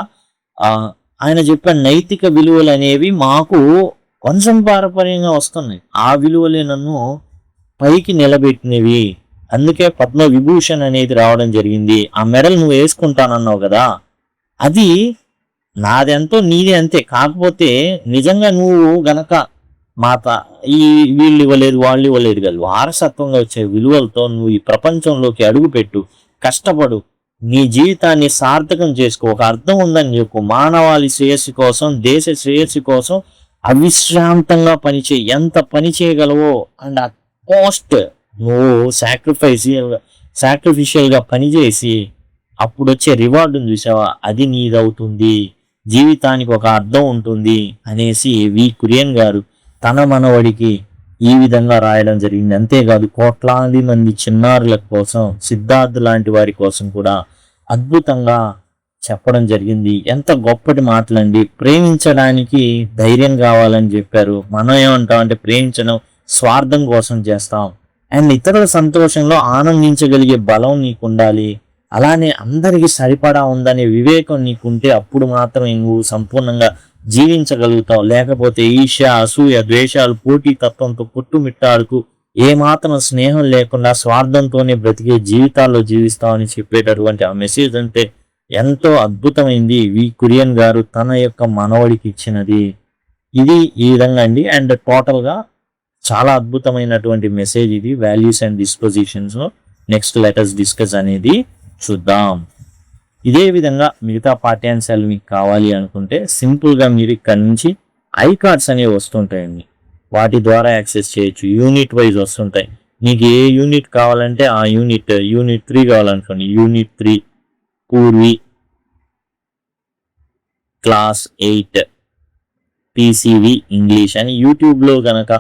ఆయన చెప్పిన నైతిక విలువలు అనేవి మాకు వంశపారంపర్యంగా వస్తున్నాయి. ఆ విలువలే నన్ను పైకి నిలబెట్టినవి. అందుకే పద్మ విభూషణ్ అనేది రావడం జరిగింది. ఆ మెడల్ నువ్వు వేసుకుంటానన్నావు కదా, అది నాదెంతో నీదే అంతే. కాకపోతే నిజంగా నువ్వు గనక వీళ్ళు ఇవ్వలేదు, వాళ్ళు ఇవ్వలేదు కాదు, వారసత్వంగా వచ్చే విలువలతో నువ్వు ఈ ప్రపంచంలోకి అడుగుపెట్టు, కష్టపడు, నీ జీవితాన్ని సార్థకం చేసుకో. ఒక అర్థం ఉందని చెప్పు. మానవాళి శ్రేయస్సు కోసం, దేశ శ్రేయస్సు కోసం అవిశ్రాంతంగా పనిచేయి. ఎంత పని చేయగలవో అండ్ ఆ పోస్ట్ నువ్వు సాక్రిఫిషియల్గా పనిచేసి అప్పుడు వచ్చే రివార్డును చూసావా, అది నీదవుతుంది. జీవితానికి ఒక అర్థం ఉంటుంది అనేసి వి కురియన్ గారు తన మనవడికి ఈ విధంగా రాయడం జరిగింది. అంతేకాదు కోట్లాది మంది చిన్నారుల కోసం, సిద్ధార్థ్ లాంటి వారి కోసం కూడా అద్భుతంగా చెప్పడం జరిగింది. ఎంత గొప్పటి మాటలండి. ప్రేమించడానికి ధైర్యం కావాలని చెప్పారు. మనం ఏమంటాం అంటే ప్రేమించడం స్వార్థం కోసం చేస్తాం. అండ్ ఇతరుల సంతోషంలో ఆనందించగలిగే బలం నీకు ఉండాలి. అలానే అందరికీ సరిపడా ఉందనే వివేకం నీకుంటే అప్పుడు మాత్రమే నువ్వు సంపూర్ణంగా జీవించగలుగుతావు. లేకపోతే ఈర్ష్య, అసూయ, ద్వేషాలు, పోటీ తత్వంతో కొట్టుమిట్టాడుకు ఏమాత్రం స్నేహం లేకుండా స్వార్థంతోనే బ్రతికే జీవితాల్లో జీవిస్తామని చెప్పేటటువంటి ఆ మెసేజ్ అంటే ఎంతో అద్భుతమైంది. వి కురియన్ గారు తన యొక్క మనవడికి ఇచ్చినది ఇది ఈ విధంగా అండి. అండ్ టోటల్గా చాలా అద్భుతమైనటువంటి మెసేజ్ ఇది. Values and dispositions next letters discuss అనేది చూద్దాం. ఇదే విధంగా మిగతా పాఠ్యాంశాలు మీకు కావాలి అనుకుంటే సింపుల్గా మీరు ఇక్కడ నుంచి ఐ కార్డ్స్ అనేవి వస్తుంటాయండి. వాటి ద్వారా యాక్సెస్ చేయొచ్చు. యూనిట్ వైజ్ వస్తుంటాయి. మీకు ఏ యూనిట్ కావాలంటే ఆ unit 3 కావాలనుకోండి, unit 3 Purvi class 8 పీసీవి English అని యూట్యూబ్లో కనుక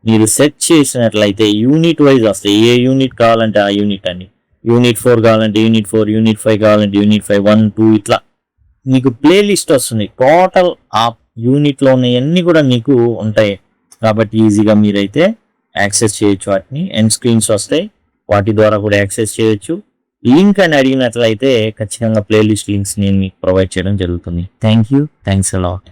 మీరు సెర్చ్ చేసినట్లయితే యూనిట్ వైజ్ వస్తాయి. ఏ యూనిట్ కావాలంటే ఆ యూనిట్ అండి. యూనిట్ 4 కావాలంటే యూనిట్ 4, యూనిట్ 5 కావాలంటే యూనిట్ 5, 1, 2 ఇట్లా మీకు ప్లేలిస్ట్ వస్తుంది. టోటల్ ఆ యూనిట్లో ఉన్నవన్నీ కూడా మీకు ఉంటాయి. కాబట్టి ఈజీగా మీరైతే యాక్సెస్ చేయొచ్చు వాటిని. ఎండ్ స్క్రీన్స్ వస్తాయి, వాటి ద్వారా కూడా యాక్సెస్ చేయొచ్చు. లింక్ అని అడిగినట్లయితే ఖచ్చితంగా ప్లేలిస్ట్ లింక్స్ నేను మీకు ప్రొవైడ్ చేయడం జరుగుతుంది. Thanks a lot.